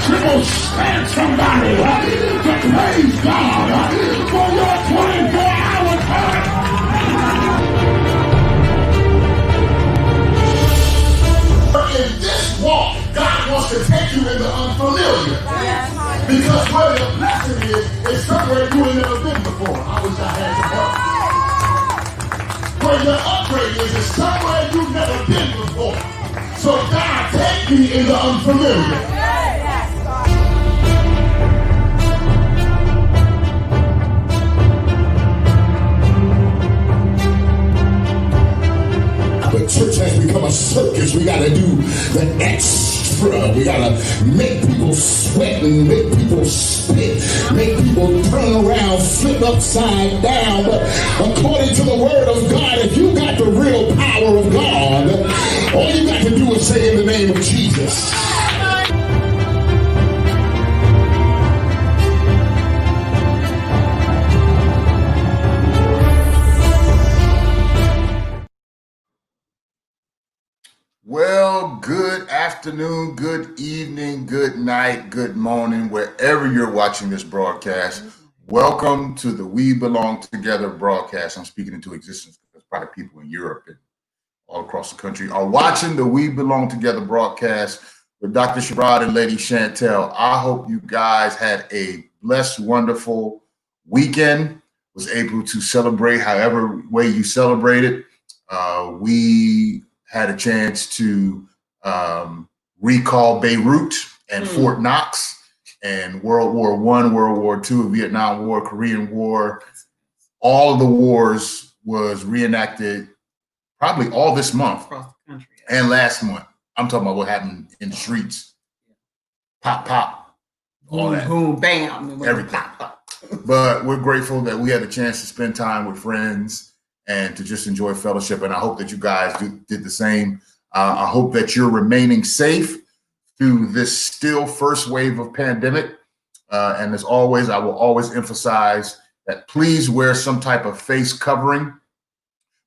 Triple stand somebody to praise God for your 24-hour time. In this walk, God wants to take you in the unfamiliar. Because where the blessing is somewhere you ain't never been before. I wish I had some help. Where your upgrade is somewhere you've never been before. So God, take me in the unfamiliar. But church has become a circus. We gotta do the extra. We gotta make people sweat and make people spit, make people turn around, flip upside down. But according to the word of God, if you got the real power of God, all you got to do is say in the name of Jesus. Well, good afternoon, good evening, good night, good morning, wherever you're watching this broadcast. Welcome to the We Belong Together broadcast. I'm speaking into existence because probably people in Europe and all across the country are watching the We Belong Together broadcast with Dr. Sherrod and Lady Chantel. I hope you guys had a blessed, wonderful weekend, was able to celebrate however way you celebrated. We had a chance to recall Beirut and Fort Knox and World War I, World War II, Vietnam War, Korean War. All of the wars was reenacted probably all this month across the country, and last month. I'm talking about what happened in the streets. Pop, pop, all that. Boom, bam. Everything. Pop, pop. But we're grateful that we had a chance to spend time with friends and to just enjoy fellowship. And I hope that you guys did the same. I hope that you're remaining safe through this still first wave of pandemic. And as always, I will always emphasize that please wear some type of face covering.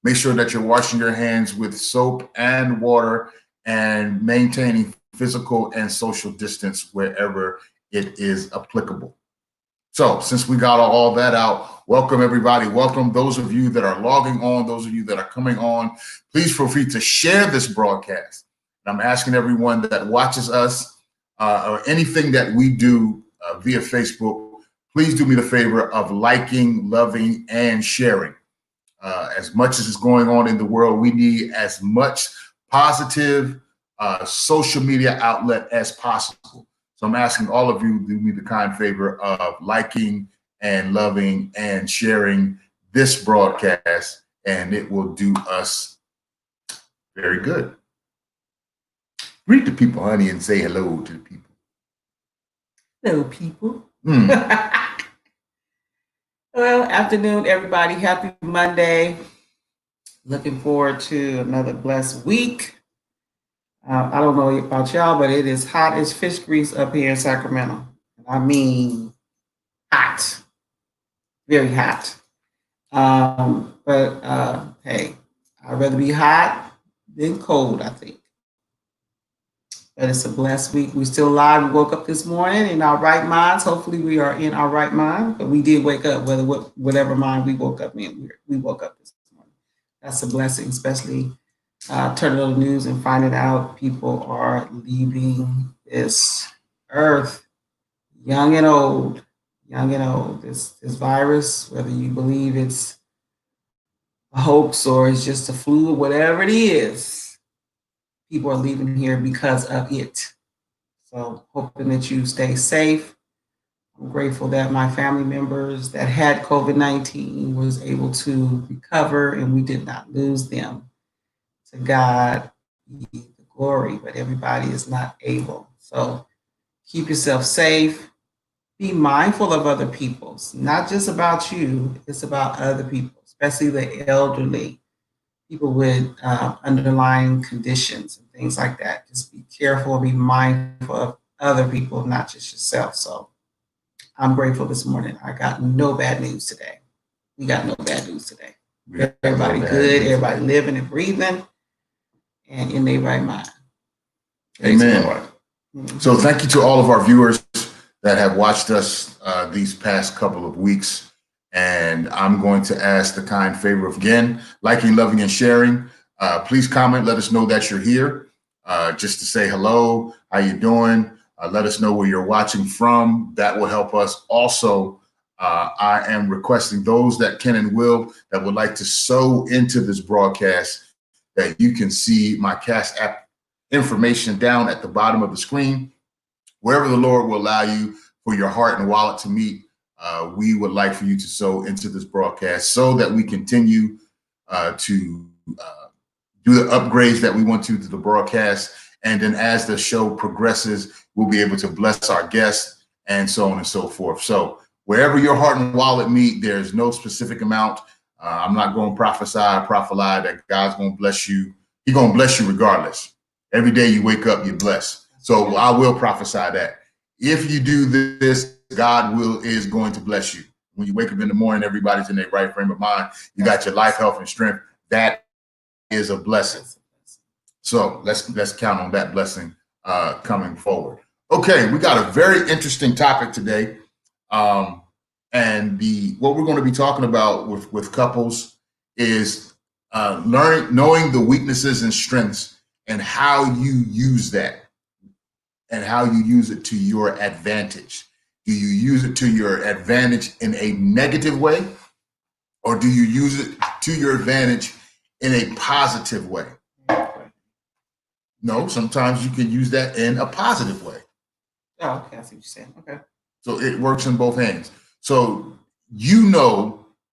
Make sure that you're washing your hands with soap and water and maintaining physical and social distance wherever it is applicable. So since we got all that out, welcome everybody. Welcome those of you that are logging on, those of you that are coming on. Please feel free to share this broadcast. I'm asking everyone that watches us or anything that we do via Facebook, please do me the favor of liking, loving, and sharing. As much as is going on in the world, we need as much positive social media outlet as possible. So I'm asking all of you to do me the kind favor of liking and loving and sharing this broadcast, and it will do us very good. Greet the people, honey, and say hello to the people. Hello, people. Well, afternoon, everybody. Happy Monday. Looking forward to another blessed week. I don't know about y'all, but it is hot as fish grease up here in Sacramento. I mean, hot. Very hot. Hey, I'd rather be hot than cold, I think. But it's a blessed week. We're still alive. We woke up this morning in our right minds. Hopefully we are in our right mind, but we did wake up, whatever mind we woke up in, we woke up this morning. That's a blessing, especially turning on the news and finding out people are leaving this earth, young and old. This virus, whether you believe it's a hoax or it's just a flu, whatever it is, people are leaving here because of it. So hoping that you stay safe. I'm grateful that my family members that had COVID-19 was able to recover and we did not lose them. To God be the glory, but everybody is not able. So keep yourself safe. Be mindful of other people. It's not just about you, it's about other people, especially the elderly, people with underlying conditions and things like that. Just be careful, be mindful of other people, not just yourself. So I'm grateful this morning. I got no bad news today. We got no bad news today. Everybody good, everybody living and breathing and in their right mind. Amen. So thank you to all of our viewers that have watched us these past couple of weeks. And I'm going to ask the kind favor of, again, liking, loving, and sharing. Please comment. Let us know that you're here. Just to say hello, how you doing? Let us know where you're watching from. That will help us. Also, I am requesting those that can and will that would like to sow into this broadcast, that you can see my Cash App information down at the bottom of the screen. Wherever the Lord will allow you for your heart and wallet to meet, we would like for you to sow into this broadcast so that we continue to do the upgrades that we want to the broadcast. And then as the show progresses, we'll be able to bless our guests and so on and so forth. So wherever your heart and wallet meet, there's no specific amount. I'm not going to prophesy that God's going to bless you. He's going to bless you regardless. Every day you wake up, you're blessed. So I will prophesy that if you do this, God is going to bless you. When you wake up in the morning, everybody's in their right frame of mind. You got your life, health, and strength. That is a blessing. So let's count on that blessing coming forward. Okay, we got a very interesting topic today. And what we're going to be talking about with couples is knowing the weaknesses and strengths and how you use that and how you use it to your advantage. Do you use it to your advantage in a negative way, or do you use it to your advantage in a positive way? No, sometimes you can use that in a positive way. Oh, okay, I see what you're saying. Okay. So it works in both hands. So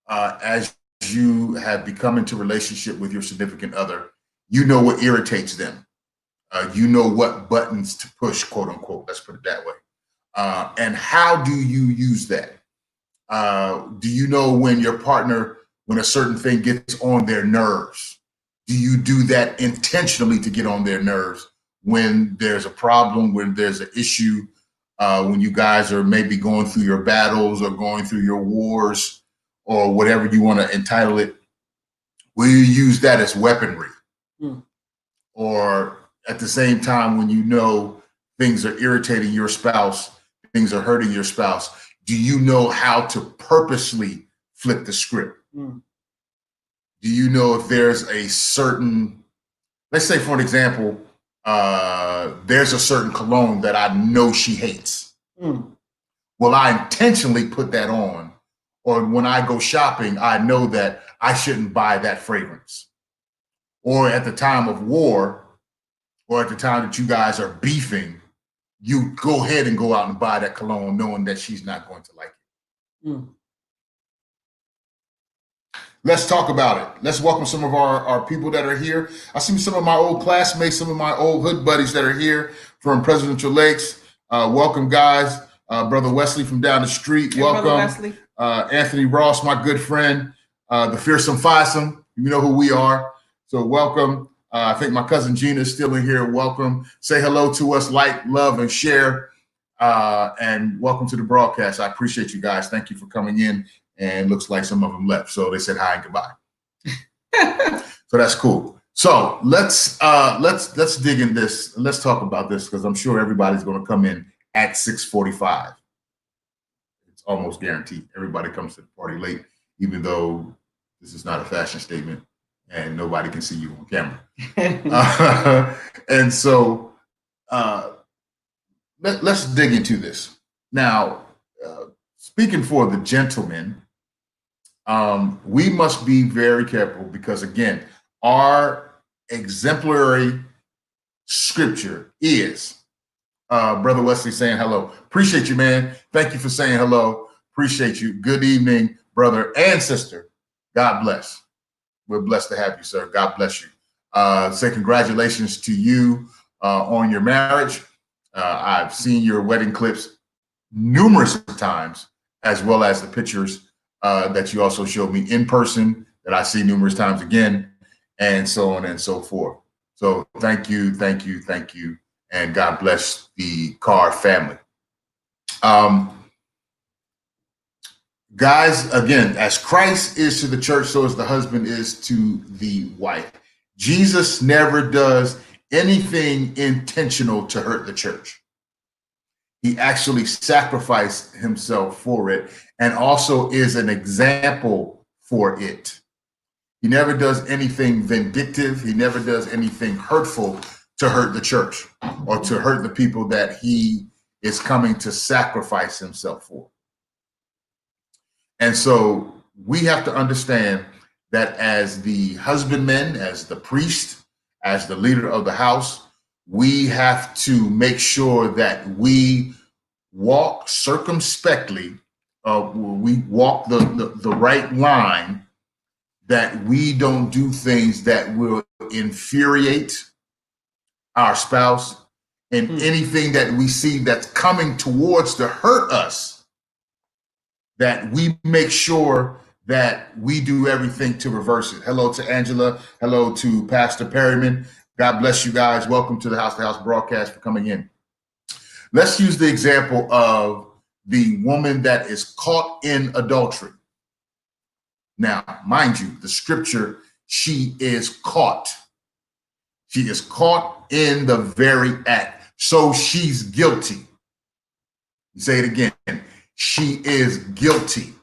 as you have become into relationship with your significant other, you know what irritates them. You know what buttons to push, quote unquote. Let's put it that way. And how do you use that? Do you know when a certain thing gets on their nerves? Do you do that intentionally to get on their nerves when there's a problem, when there's an issue, when you guys are maybe going through your battles or going through your wars or whatever you want to entitle it? Will you use that as weaponry? Or at the same time, when you know things are irritating your spouse, things are hurting your spouse, do you know how to purposely flip the script? Do you know if there's a certain, let's say for an example, there's a certain cologne that I know she hates. Well, I intentionally put that on, or when I go shopping, I know that I shouldn't buy that fragrance. Or at the time of war, or at the time that you guys are beefing, you go ahead and go out and buy that cologne knowing that she's not going to like it. Let's talk about it. Let's welcome some of our people that are here. I see some of my old classmates, some of my old hood buddies that are here from Presidential Lakes. Welcome, guys. Brother Wesley from down the street. Hey, welcome. Brother Wesley. Anthony Ross, my good friend. The Fearsome Fivesome. You know who we are. So welcome. I think my cousin Gina is still in here. Welcome. Say hello to us, like, love, and share. And welcome to the broadcast. I appreciate you guys. Thank you for coming in. And looks like some of them left. So they said hi and goodbye. So that's cool. So let's dig in this. Let's talk about this because I'm sure everybody's going to come in at 6:45. It's almost guaranteed. Everybody comes to the party late, even though this is not a fashion statement and nobody can see you on camera. And so let's dig into this. Now, speaking for the gentlemen, we must be very careful because, again, our exemplary scripture is Brother Wesley saying hello. Appreciate you, man. Thank you for saying hello. Appreciate you. Good evening, brother and sister. God bless. We're blessed to have you, sir. God bless you. Say congratulations to you on your marriage. I've seen your wedding clips numerous times, as well as the pictures that you also showed me in person that I see numerous times again, and so on and so forth. So thank you, and God bless the Carr family. Guys, again, as Christ is to the church, so as the husband is to the wife. Jesus never does anything intentional to hurt the church. He actually sacrificed himself for it and also is an example for it. He never does anything vindictive. He never does anything hurtful to hurt the church or to hurt the people that he is coming to sacrifice himself for. And so we have to understand that as the husbandman, as the priest, as the leader of the house, we have to make sure that we walk circumspectly, we walk the right line, that we don't do things that will infuriate our spouse, and anything that we see that's coming towards to hurt us, that we make sure that we do everything to reverse it. Hello to Angela. Hello to Pastor Perryman. God bless you guys. Welcome to the House to House broadcast for coming in. Let's use the example of the woman that is caught in adultery. Now, mind you, the scripture, she is caught. She is caught in the very act. So she's guilty. Say it again. She is guilty.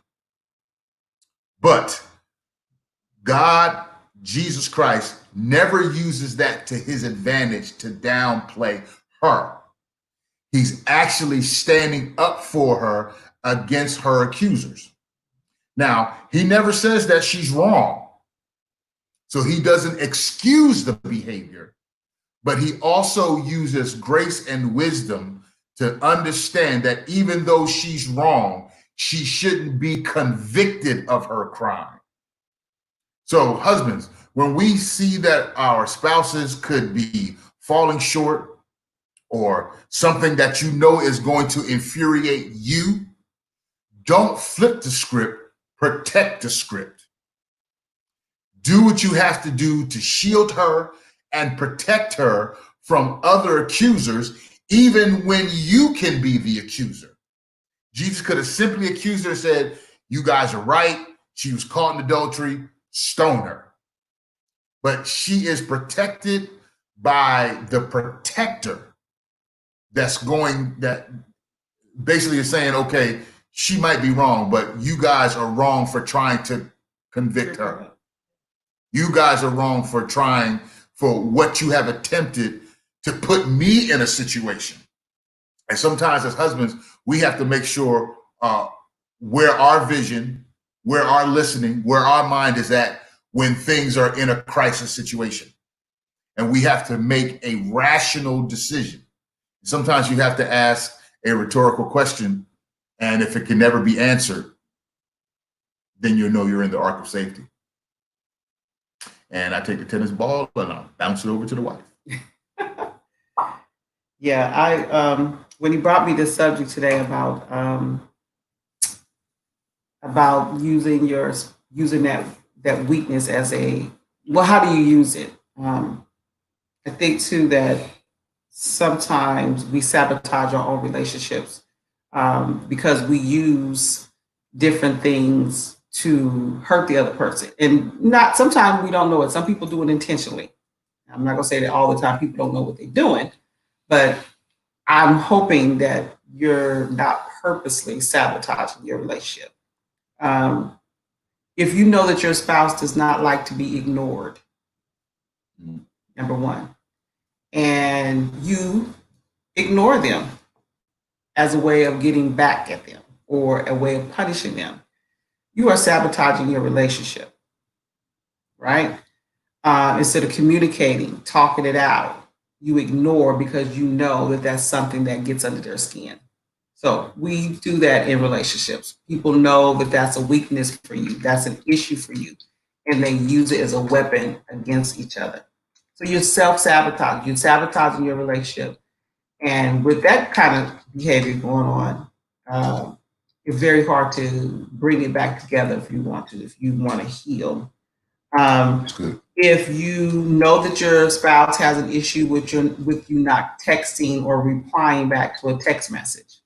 But God, Jesus Christ, never uses that to his advantage to downplay her. He's actually standing up for her against her accusers. Now, he never says that she's wrong. So he doesn't excuse the behavior, but he also uses grace and wisdom to understand that even though she's wrong, she shouldn't be convicted of her crime. So husbands, when we see that our spouses could be falling short or something that you know is going to infuriate you, don't flip the script, protect the script. Do what you have to do to shield her and protect her from other accusers, even when you can be the accuser. Jesus could have simply accused her and said, you guys are right. She was caught in adultery, stone her. But she is protected by the protector that basically is saying, okay, she might be wrong, but you guys are wrong for trying to convict her. You guys are wrong for trying, for what you have attempted to put me in a situation. And sometimes as husbands, we have to make sure where our vision, where our listening, where our mind is at when things are in a crisis situation. And we have to make a rational decision. Sometimes you have to ask a rhetorical question, and if it can never be answered, then you'll know you're in the ark of safety. And I take the tennis ball and I bounce it over to the wife. Yeah, I when he brought me this subject today about using that weakness as how do you use it? I think too that sometimes we sabotage our own relationships because we use different things to hurt the other person. And sometimes we don't know it. Some people do it intentionally. I'm not gonna say that all the time people don't know what they're doing, but I'm hoping that you're not purposely sabotaging your relationship. If you know that your spouse does not like to be ignored, number one, and you ignore them as a way of getting back at them or a way of punishing them, you are sabotaging your relationship, right? Instead of communicating, talking it out, you ignore because you know that that's something that gets under their skin. So we do that in relationships. People know that that's a weakness for you, that's an issue for you, and they use it as a weapon against each other. So you're self-sabotaging, you're sabotaging your relationship. And with that kind of behavior going on, it's very hard to bring it back together if you want to heal. That's good. If you know that your spouse has an issue with you not texting or replying back to a text message,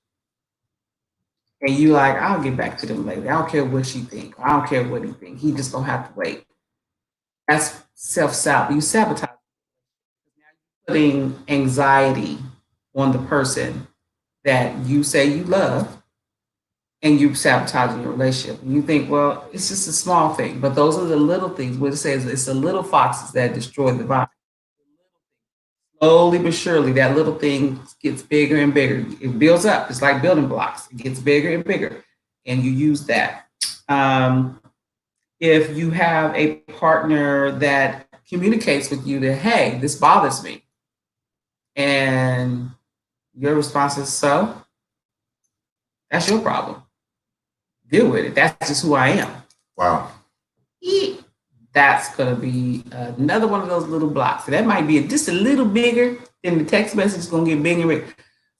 and you like, I'll get back to them later. I don't care what she thinks. I don't care what he thinks. He just gonna have to wait. That's self-sabotage. You sabotage. Now you're putting anxiety on the person that you say you love and you sabotaging your relationship. And you think, well, it's just a small thing. But those are the little things. What it says, it's the little foxes that destroy the vine. Slowly but surely, that little thing gets bigger and bigger. It builds up. It's like building blocks. It gets bigger and bigger. And you use that. If you have a partner that communicates with you that, hey, this bothers me, and your response is, so that's your problem. Deal with it. That's just who I am. Wow. That's going to be another one of those little blocks. So that might be just a little bigger, then the text message is going to get bigger and bigger.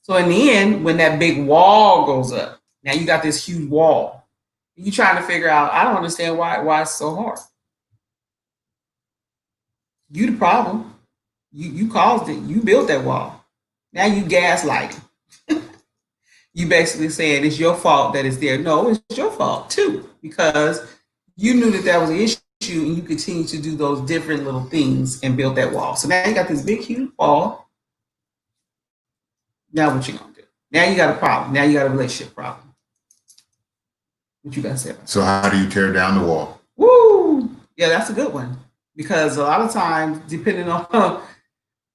So in the end, when that big wall goes up, now you got this huge wall. You're trying to figure out, I don't understand why it's so hard. You the problem. You caused it. You built that wall. Now you gaslighting. You basically saying it's your fault that it's there. No, it's your fault too, because you knew that was an issue and you continue to do those different little things and build that wall. So now you got this big, huge wall. Now what you gonna do? Now you got a problem. Now you got a relationship problem. What you got to say about that? So how do you tear down the wall? Woo! Yeah, that's a good one. Because a lot of times, depending on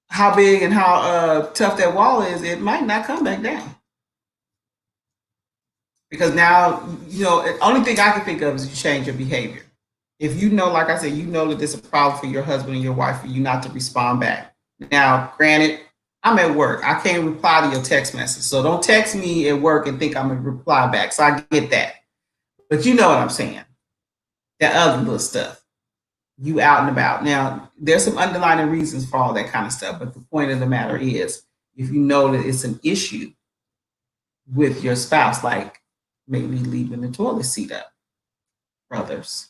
how big and how tough that wall is, it might not come back down. Because now, the only thing I can think of is you change your behavior. If you know, like I said, you know that there's a problem for your husband and your wife for you not to respond back. Now, granted, I'm at work. I can't reply to your text message. So don't text me at work and think I'm going to reply back. So I get that. But you know what I'm saying. That other little stuff. You out and about. Now, there's some underlying reasons for all that kind of stuff. But the point of the matter is, if you know that it's an issue with your spouse, like maybe leaving the toilet seat up, brothers.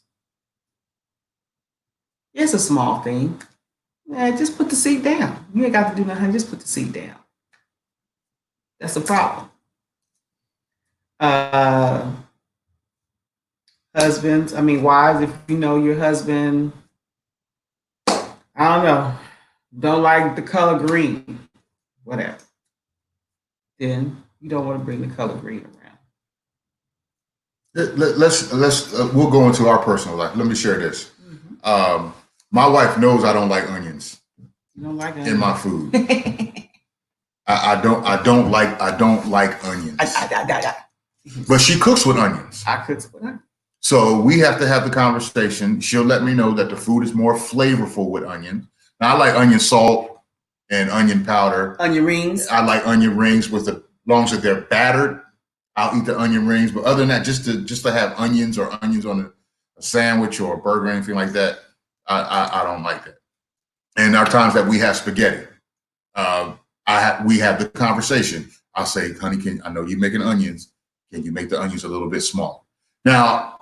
It's a small thing. Yeah, just put the seat down. You ain't got to do nothing. Just put the seat down. That's the problem. Wives, if you know your husband, I don't know, don't like the color green, whatever, then you don't want to bring the color green around. We'll go into our personal life. Let me share this. Mm-hmm. My wife knows I don't like onions. You don't like onions in my food. I don't like onions. But she cooks with onions. I cook with onions. So we have to have the conversation. She'll let me know that the food is more flavorful with onion. Now I like onion salt and onion powder. Onion rings. I like onion rings as long as they're battered. I'll eat the onion rings. But other than that, just to have onions on a sandwich or a burger or anything like that, I don't like that. And there are times that we have spaghetti. We have the conversation. I'll say, honey, I know you're making onions. Can you make the onions a little bit small? Now,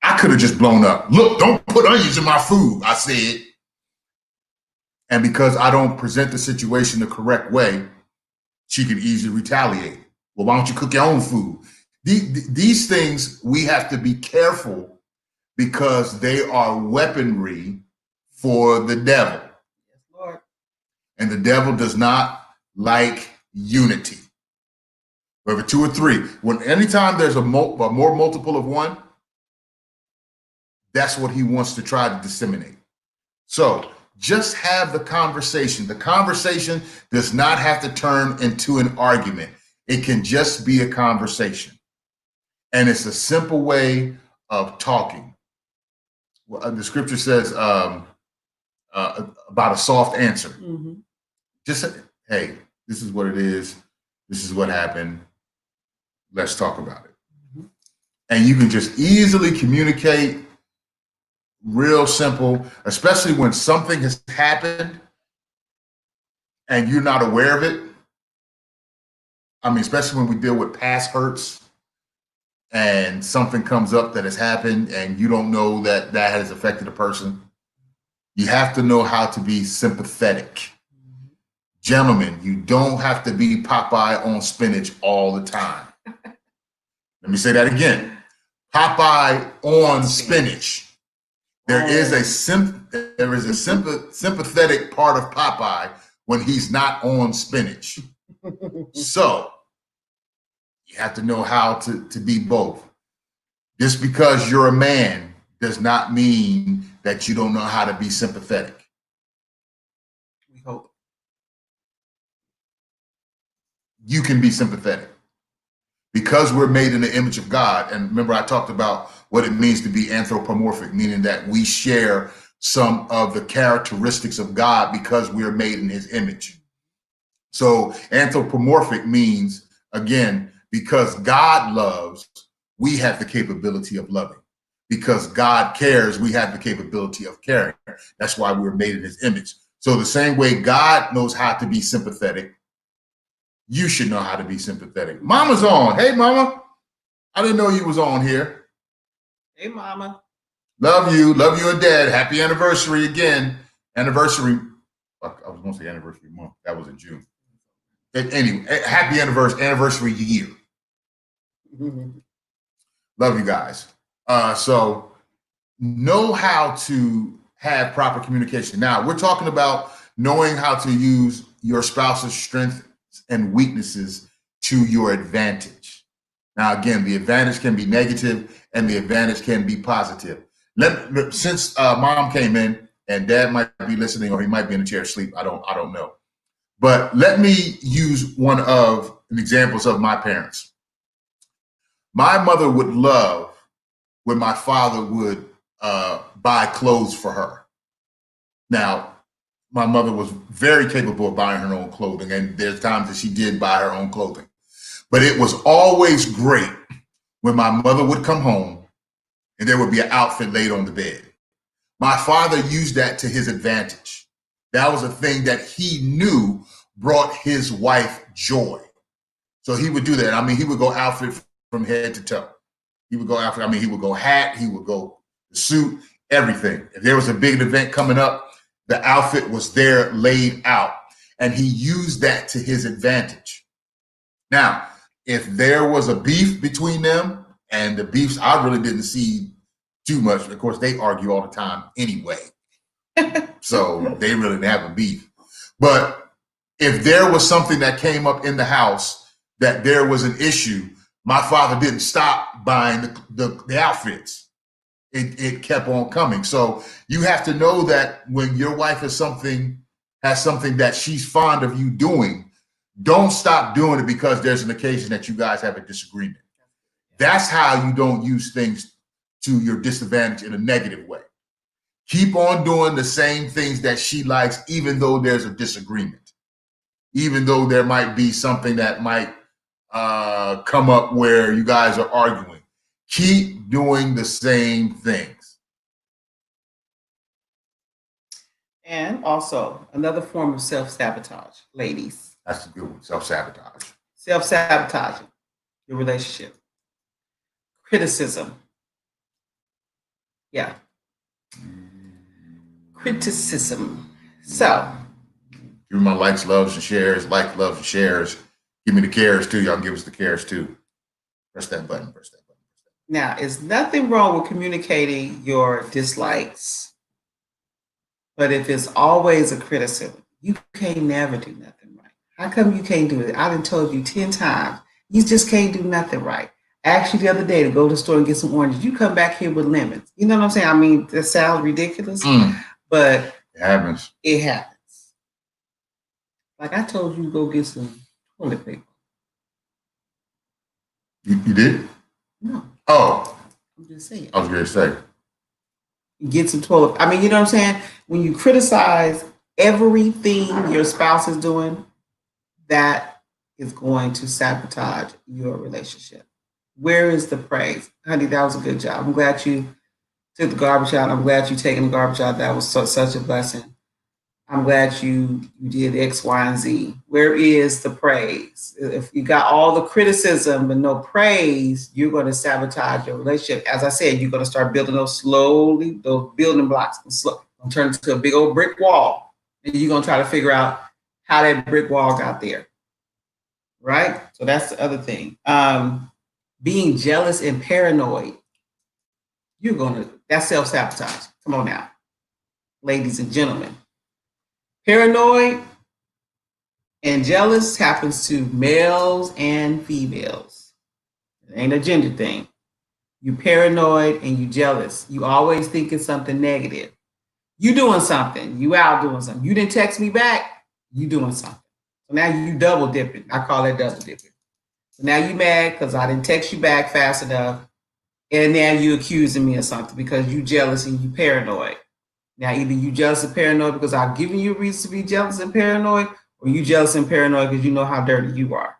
I could have just blown up. Look, don't put onions in my food, I said. And because I don't present the situation the correct way, she could easily retaliate. Well, why don't you cook your own food? These things, we have to be careful because they are weaponry for the devil. Yes, Lord. And the devil does not like unity. Whether two or three, anytime there's a more multiple of one, that's what he wants to try to disseminate. So just have the conversation. The conversation does not have to turn into an argument. It can just be a conversation. And it's a simple way of talking. The scripture says about a soft answer. Mm-hmm. Just say, hey, this is what it is. This is what happened. Let's talk about it. Mm-hmm. And you can just easily communicate, real simple, especially when something has happened and you're not aware of it. Especially when we deal with past hurts and something comes up that has happened and you don't know that has affected a person. You have to know how to be sympathetic. Mm-hmm. Gentlemen, you don't have to be Popeye on spinach all the time. Let me say that again. Popeye on spinach. There is a sympathetic part of Popeye when he's not on spinach. So You have to know how to be both. Just because you're a man does not mean that you don't know how to be sympathetic. We hope. You can be sympathetic. Because we're made in the image of God, and remember I talked about what it means to be anthropomorphic, meaning that we share some of the characteristics of God because we are made in his image. So anthropomorphic means, again, because God loves, we have the capability of loving. Because God cares, we have the capability of caring. That's why we're made in his image. So the same way God knows how to be sympathetic, you should know how to be sympathetic. Mama's on. Hey, Mama. I didn't know you was on here. Hey, Mama. Love you. Love you and Dad. Happy anniversary again. Anniversary. I was going to say anniversary month. That was in June. Anyway, happy anniversary year. Mm-hmm. Love you guys. So know how to have proper communication. Now, we're talking about knowing how to use your spouse's strength and weaknesses to your advantage. Now, again, the advantage can be negative and the advantage can be positive. Since Mom came in and Dad might be listening or he might be in a chair asleep, I don't know. But let me use one of the examples of my parents. My mother would love when my father would buy clothes for her. Now, my mother was very capable of buying her own clothing, and there's times that she did buy her own clothing. But it was always great when my mother would come home and there would be an outfit laid on the bed. My father used that to his advantage. That was a thing that he knew brought his wife joy. So he would do that. I mean, he would go outfit from head to toe. He would go outfit. I mean, he would go hat, he would go suit, everything. If there was a big event coming up, the outfit was there laid out, and he used that to his advantage. Now, if there was a beef between them, and the beefs I really didn't see too much. Of course, they argue all the time anyway. So they really didn't have a beef. But if there was something that came up in the house that there was an issue, my father didn't stop buying the outfits. It kept on coming. So you have to know that when your wife has something that she's fond of you doing, don't stop doing it because there's an occasion that you guys have a disagreement. That's how you don't use things to your disadvantage in a negative way. Keep on doing the same things that she likes, even though there's a disagreement, even though there might be something that might come up where you guys are arguing. Keep doing the same things. And also, another form of self-sabotage, ladies. That's a good one, self-sabotage. Self-sabotaging your relationship. Criticism. Yeah. Criticism. So. Give me my likes, loves, and shares. Like, loves, and shares. Give me the cares too. Y'all give us the cares too. Press that button. Press that button. Now, there's nothing wrong with communicating your dislikes. But if it's always a criticism, you can't never do nothing right. How come you can't do it? I done told you 10 times. You just can't do nothing right. I asked you the other day to go to the store and get some oranges. You come back here with lemons. You know what I'm saying? I mean, that sounds ridiculous, but it happens. It happens. Like I told you to go get some toilet paper. You did? No. Oh. I'm just saying. I was going to say. Get some toilet. I mean, you know what I'm saying? When you criticize everything your spouse is doing, that is going to sabotage your relationship. Where is the praise? Honey, that was a good job. I'm glad you took the garbage out. I'm glad you taking the garbage out. That was such a blessing. I'm glad you did X, Y, and Z. Where is the praise? If you got all the criticism but no praise, you're going to sabotage your relationship. As I said, you're going to start building those building blocks, and turn into a big old brick wall. And you're going to try to figure out how that brick wall got there. Right? So that's the other thing. Being jealous and paranoid, that's self-sabotage. Come on now, ladies and gentlemen. Paranoid and jealous happens to males and females. It ain't a gender thing. You paranoid and you jealous. You always thinking something negative. You doing something. You out doing something. You didn't text me back. You doing something. So now you double dipping. I call that double dipping. So now you mad because I didn't text you back fast enough. And now you accusing me of something because you jealous and you paranoid. Now either you jealous and paranoid because I've given you a reason to be jealous and paranoid, or you jealous and paranoid because you know how dirty you are.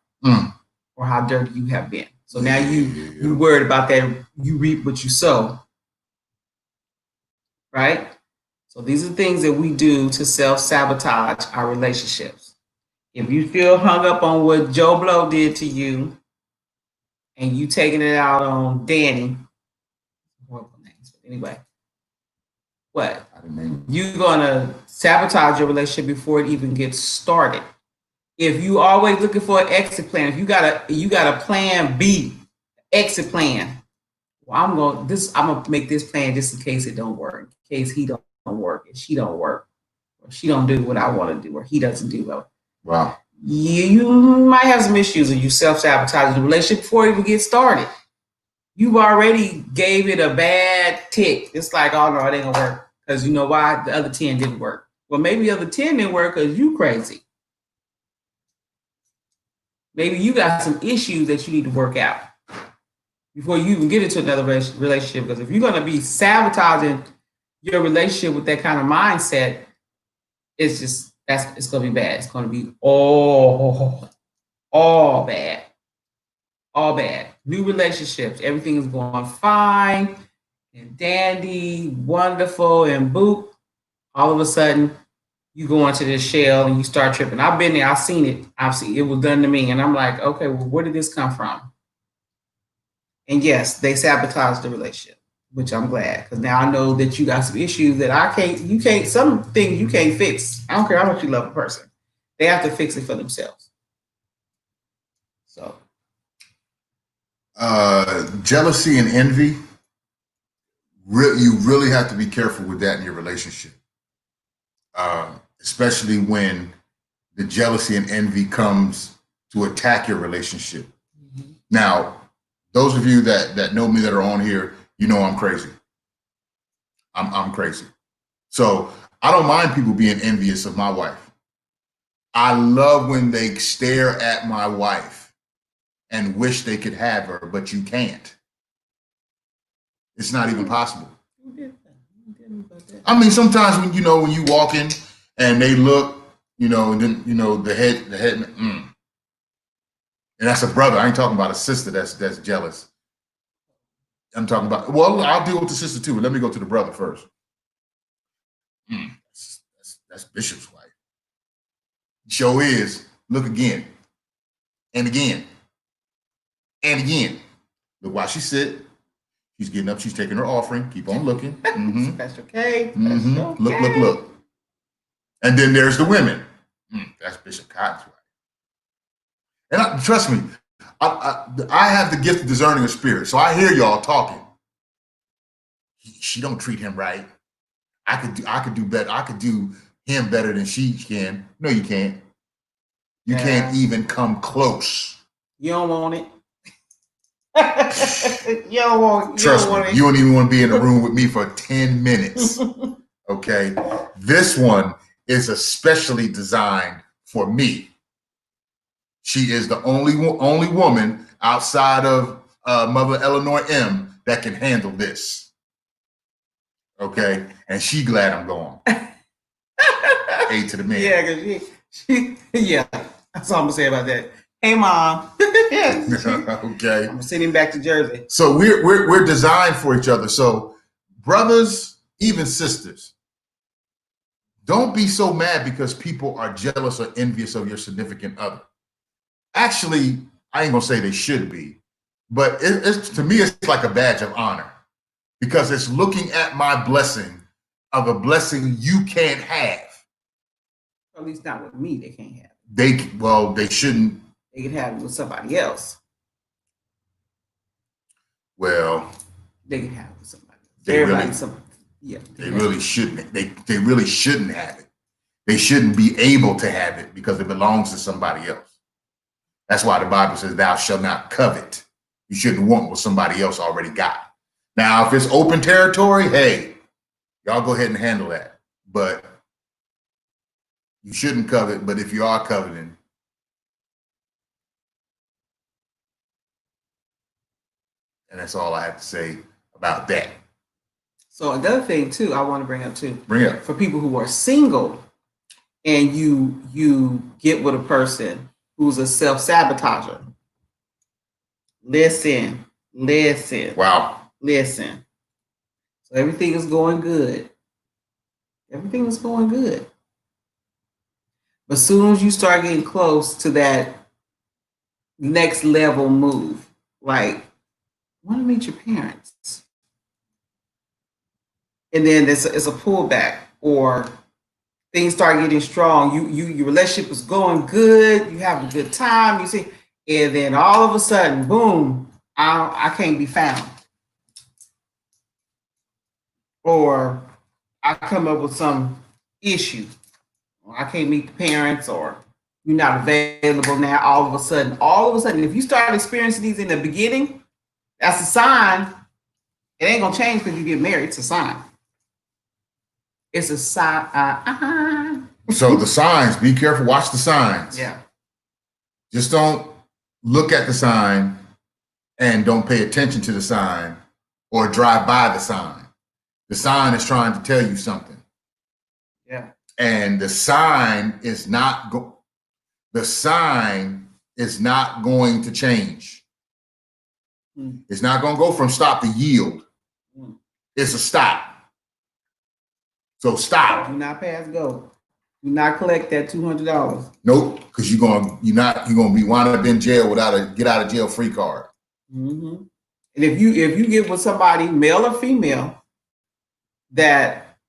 Or how dirty you have been. So now you worried about that. You reap what you sow. Right? So these are things that we do to self-sabotage our relationships. If you feel hung up on what Joe Blow did to you and you taking it out on Danny, horrible names, but anyway, what? You're gonna sabotage your relationship before it even gets started. If you always looking for an exit plan, if you got a plan B, exit plan. Well, I'm gonna make this plan just in case it don't work, in case he don't work, and she don't work, or she don't do what I want to do, or he doesn't do well. Wow. You might have some issues and you self-sabotage the relationship before it even gets started. You've already gave it a bad tick. It's like, oh no, it ain't gonna work. Because you know why? The other 10 didn't work. Well, maybe the other 10 didn't work because you crazy. Maybe you got some issues that you need to work out before you even get into another relationship. Because if you're going to be sabotaging your relationship with that kind of mindset, it's going to be bad. It's going to be all bad. All bad. New relationships, everything is going fine and dandy, wonderful, and boop. All of a sudden, you go into this shell and you start tripping. I've been there. I've seen it. It was done to me. And I'm like, okay, well, where did this come from? And yes, they sabotaged the relationship, which I'm glad. Because now I know that you got some issues that some things you can't fix. I don't care how much you love a person. They have to fix it for themselves. So. Jealousy and envy, you really have to be careful with that in your relationship. Especially when the jealousy and envy comes to attack your relationship. Mm-hmm. Now, those of you that know me that are on here, you know I'm crazy. I'm crazy. So I don't mind people being envious of my wife. I love when they stare at my wife and wish they could have her, but you can't. It's not even possible. I mean, sometimes when you walk in and they look, and then the head, and that's a brother. I ain't talking about a sister that's jealous. I'm talking about, well, I'll deal with the sister too, but let me go to the brother first. That's Bishop's wife. Show is, look again, and again, and again. Look while she sit. She's getting up. She's taking her offering. Keep on looking. Mm-hmm. That's okay. Mm-hmm. That's okay. Look. And then there's the women. That's Bishop Cotton's wife. And trust me, I have the gift of discerning of spirit. So I hear y'all talking. She don't treat him right. I could do better. I could do him better than she can. No, you can't. You can't even come close. You don't want it. Trust me, you don't even want to be in a room with me for 10 minutes. Okay? This one is especially designed for me. She is the only woman outside of Mother Eleanor M that can handle this. Okay? And she glad I'm gone. A to the man. Yeah, because that's all I'm gonna say about that. Hey, Mom. Okay. I'm sending back to Jersey. So we're designed for each other. So brothers, even sisters, don't be so mad because people are jealous or envious of your significant other. Actually, I ain't gonna say they should be, but it's to me, it's like a badge of honor because it's looking at my blessing of a blessing you can't have. At least not with me, they can't have it. They shouldn't. They can have it with somebody else. Well, they can have it with somebody else. They really shouldn't. They really shouldn't have it. They shouldn't be able to have it because it belongs to somebody else. That's why the Bible says, "Thou shalt not covet You shouldn't want what somebody else already got. Now, if it's open territory, hey, y'all go ahead and handle that. But you shouldn't covet. But if you are coveting, and that's all I have to say about that. So another thing too, I want to bring up too. Bring it up. For people who are single and you get with a person who's a self-sabotager. Listen. Wow. Listen. So everything is going good. Everything is going good. But as soon as you start getting close to that next level move, like, I want to meet your parents. And then it's a pullback, or things start getting strong. Your relationship is going good. You have a good time. You see, and then all of a sudden, boom, I can't be found. Or I come up with some issue. Or I can't meet the parents, or you're not available now. All of a sudden, if you start experiencing these in the beginning, that's a sign. It ain't gonna change because you get married. It's a sign. It's a sign. So the signs, be careful, watch the signs. Yeah. Just don't look at the sign and don't pay attention to the sign or drive by the sign. The sign is trying to tell you something. Yeah. And the sign is not going to change. It's not going to go from stop to yield. It's a stop. So stop. Do not pass go. Do not collect that $200. Nope, because you're gonna be wound up in jail without a get out of jail free card. Mm-hmm. And if you get with somebody, male or female, that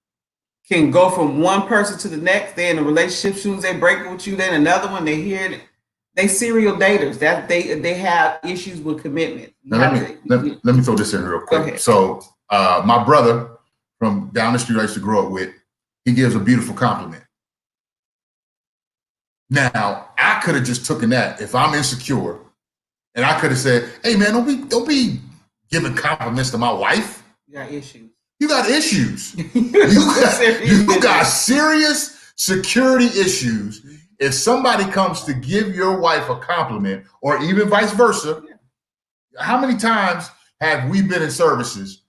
can go from one person to the next, they're in a relationship. As soon as they break with you, then another one. They hear it. They serial daters. That they have issues with commitment. Now let me throw this in real quick. So my brother from down the street I used to grow up with, he gives a beautiful compliment. Now, I could have just taken that if I'm insecure, and I could have said, "Hey, man, don't be giving compliments to my wife. You got issues. You got issues. you got serious security issues. If somebody comes to give your wife a compliment, or even vice versa, how many times have we been in services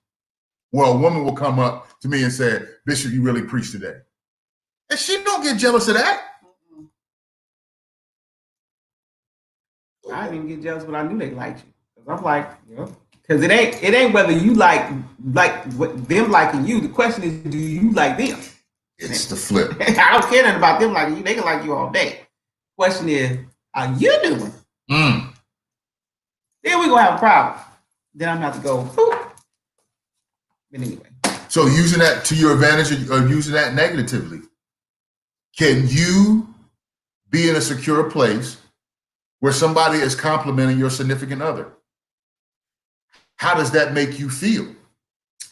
where a woman will come up to me and say, Bishop, you really preached today,' and she don't get jealous of that." I didn't even get jealous, but I knew they liked you. Cause I'm like, because it ain't whether you like them liking you. The question is, do you like them? It's the flip. I don't care nothing about them liking you. They can like you all day. Question is, how you doing? Then we gonna have a problem. Then I'm gonna have to go. Boop. But anyway. So using that to your advantage or using that negatively, can you be in a secure place where somebody is complimenting your significant other? How does that make you feel?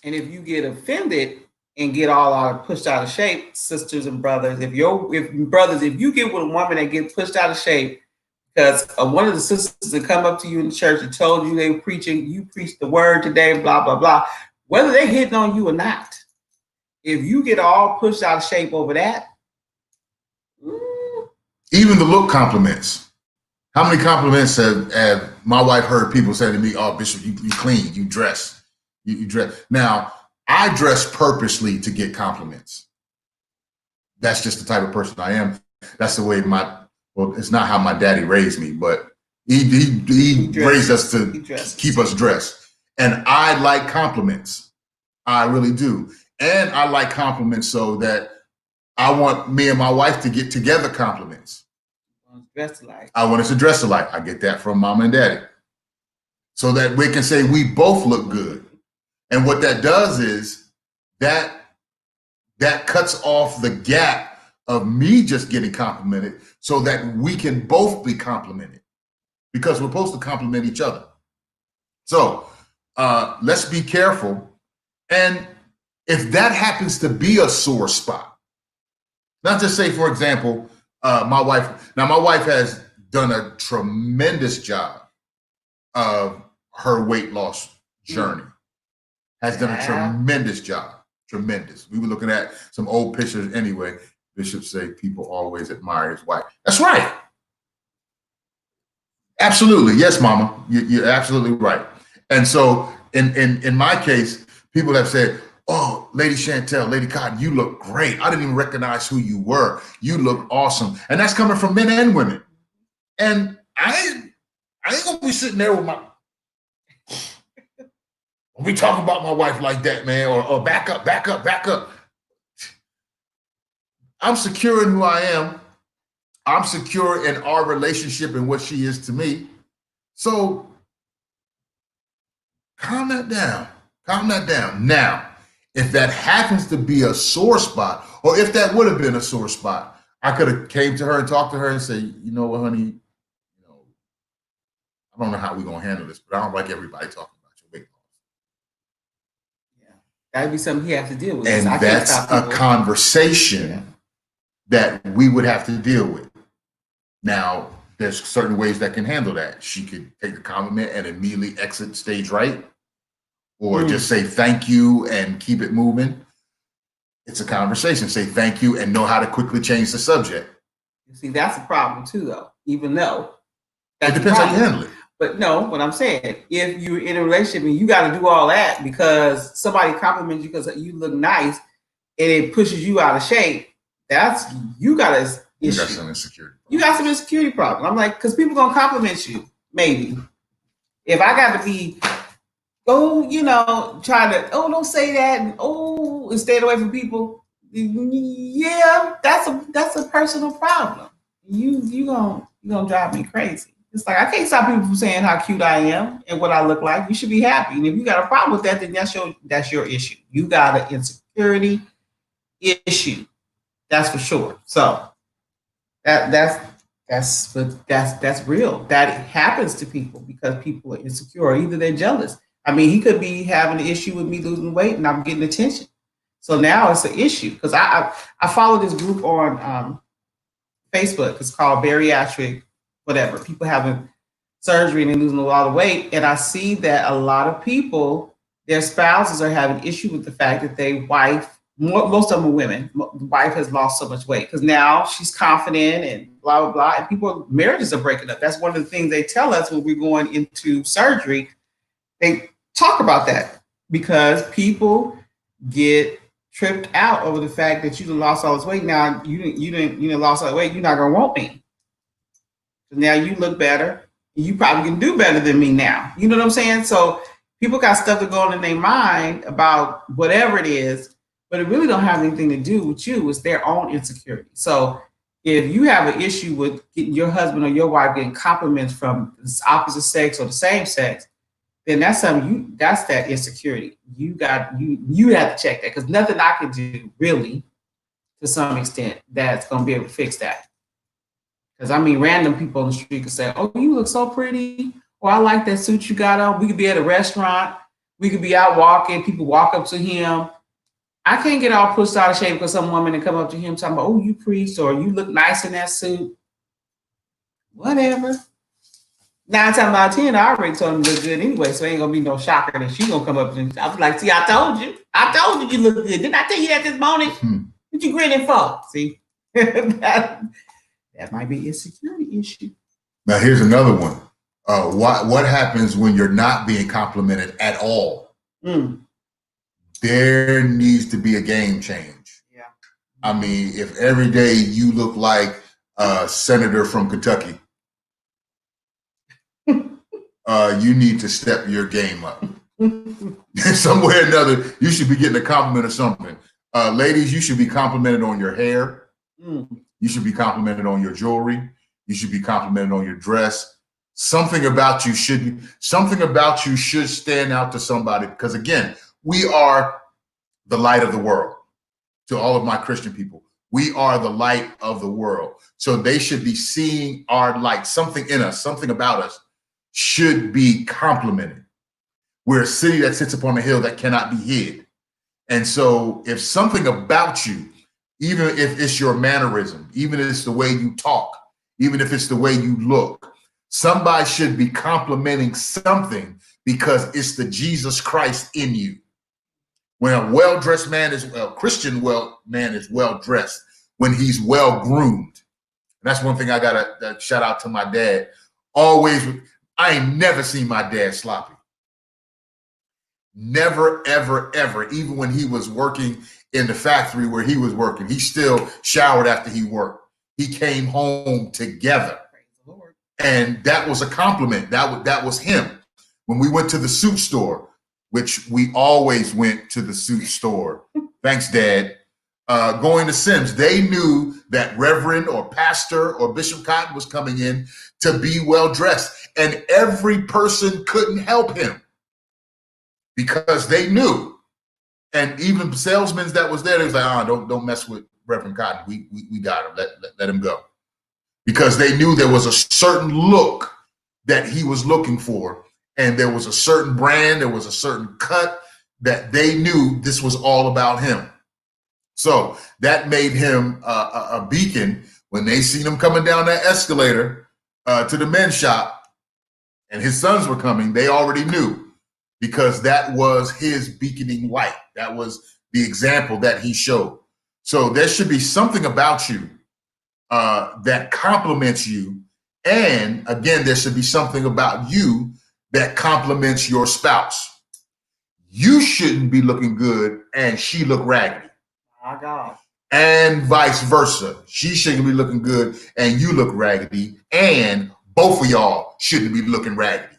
And if you get offended and get all pushed out of shape, sisters and brothers, if you get with a woman that gets pushed out of shape because one of the sisters that come up to you in the church and told you they were preaching, you preached the word today, blah, blah, blah, whether they hitting on you or not, if you get all pushed out of shape over that. Even the look compliments. How many compliments have my wife heard people say to me, "Oh, Bishop, you clean, you dress, you dress." Now, I dress purposely to get compliments. That's just the type of person I am. That's the way it's not how my daddy raised me, but he raised us to keep us dressed. And I like compliments. I really do. And I like compliments so that I want me and my wife to get together compliments. I want us to dress alike. I get that from mom and daddy. So that we can say we both look good. And what that does is that cuts off the gap of me just getting complimented so that we can both be complimented, because we're supposed to compliment each other. So let's be careful. And if that happens to be a sore spot, not just say, for example, my wife has done a tremendous job of her weight loss journey. Has done a tremendous job. Tremendous. We were looking at some old pictures anyway. Bishop say people always admire his wife. That's right. Absolutely. Yes, mama. You're absolutely right. And so in my case, people have said, oh, Lady Chantel, Lady Cotton, you look great. I didn't even recognize who you were. You look awesome. And that's coming from men and women. And I ain't gonna be sitting there with my we talk about my wife like that, man, or back up. I'm secure in who I am. I'm secure in our relationship and what she is to me. So calm that down. Calm that down. Now, if that happens to be a sore spot, or if that would have been a sore spot, I could have came to her and talked to her and say, you know what, honey, I don't know how we're gonna handle this, but I don't like everybody talking about your weight loss. Yeah, that'd be something he has to deal with. And that's a conversation that we would have to deal with. Now, there's certain ways that can handle that. She could take the compliment and immediately exit stage right, or just say thank you and keep it moving. It's a conversation. Say thank you and know how to quickly change the subject. You see, that's a problem too, though. Even though it depends how you handle it. But no, what I'm saying, if you're in a relationship and you got to do all that because somebody compliments you because you look nice and it pushes you out of shape, you got an issue. You got some insecurity. You got some insecurity problem. I'm like, because people gonna compliment you, maybe. If I got to be, try to, don't say that, and staying away from people. Yeah, that's a personal problem. You gonna drive me crazy. It's like I can't stop people from saying how cute I am and what I look like. You should be happy. And if you got a problem with that, then that's your issue. You got an insecurity issue. That's for sure. So that's real. That happens to people because people are insecure or either they're jealous. I mean, he could be having an issue with me losing weight and I'm getting attention. So now it's an issue because I follow this group on Facebook. It's called Bariatric whatever, people having surgery and they're losing a lot of weight. And I see that a lot of people, their spouses are having issue with the fact that their wife, most of them are women, the wife has lost so much weight because now she's confident and blah, blah, blah. And marriages are breaking up. That's one of the things they tell us when we're going into surgery. They talk about that because people get tripped out over the fact that you lost all this weight. Now you didn't lost all that weight. You're not going to want me. Now you look better. You probably can do better than me now. You know what I'm saying? So people got stuff to go on in their mind about whatever it is, but it really don't have anything to do with you. It's their own insecurity. So if you have an issue with getting your husband or your wife getting compliments from the opposite sex or the same sex, then that's something that's that insecurity. You have to check that because nothing I can do really to some extent that's going to be able to fix that. Because I mean, random people on the street could say, oh, you look so pretty. Or I like that suit you got on. We could be at a restaurant. We could be out walking. People walk up to him. I can't get all pushed out of shape because some woman and come up to him talking about, oh, you preached or you look nice in that suit. Whatever. 9 times out of 10, I already told him you look good anyway, so it ain't going to be no shocker that she's going to come up and I was like, see, I told you you look good. Didn't I tell you that this morning? What you grinning for? See? That might be an insecurity issue. Now, here's another one. What happens when you're not being complimented at all? There needs to be a game change. Yeah. I mean, if every day you look like a senator from Kentucky, you need to step your game up. Somewhere or another, you should be getting a compliment or something. Ladies, you should be complimented on your hair. You should be complimented on your jewelry. You should be complimented on your dress. Something about you should stand out to somebody because, again, we are the light of the world. To all of my Christian people, we are the light of the world. So they should be seeing our light. Something in us, something about us should be complimented. We're a city that sits upon a hill that cannot be hid. And so if something about you, even if it's your mannerism, even if it's the way you talk, even if it's the way you look, somebody should be complimenting something because it's the Jesus Christ in you. When a well-dressed man is Christian man is well-dressed, when he's well-groomed. And that's one thing I gotta shout out to my dad. Always, I ain't never seen my dad sloppy. Never, ever, ever. Even when he was working in the factory where he was working, he still showered after he worked. He came home together. Praise the Lord. And that was a compliment. That was him. When we went to the suit store, which we always went to the suit store. Thanks, Dad. Going to Sims, they knew that Reverend or Pastor or Bishop Cotton was coming in to be well-dressed. And every person couldn't help him because they knew. And even salesmen that was there, they was like, don't mess with Reverend Cotton. We got him. Let him go. Because they knew there was a certain look that he was looking for. And there was a certain brand, there was a certain cut that they knew this was all about him. So that made him a beacon. When they seen him coming down that escalator to the men's shop and his sons were coming, they already knew, because that was his beaconing light. That was the example that he showed. So there should be something about you that compliments you. And again, there should be something about you that compliments your spouse. You shouldn't be looking good and she look raggedy. My God. And vice versa. She shouldn't be looking good and you look raggedy, and both of y'all shouldn't be looking raggedy.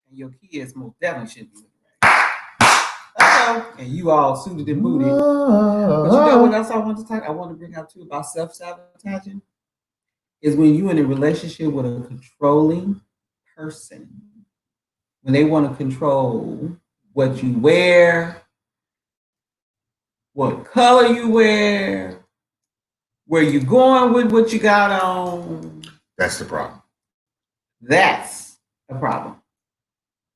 And your kids most definitely shouldn't be looking raggedy. And you all suited and booted. But you know what else I want to talk? I want to bring up too about self-sabotaging is when you're in a relationship with a controlling person. When they want to control what you wear, what color you wear, where you're going with what you got on. That's the problem. That's a problem.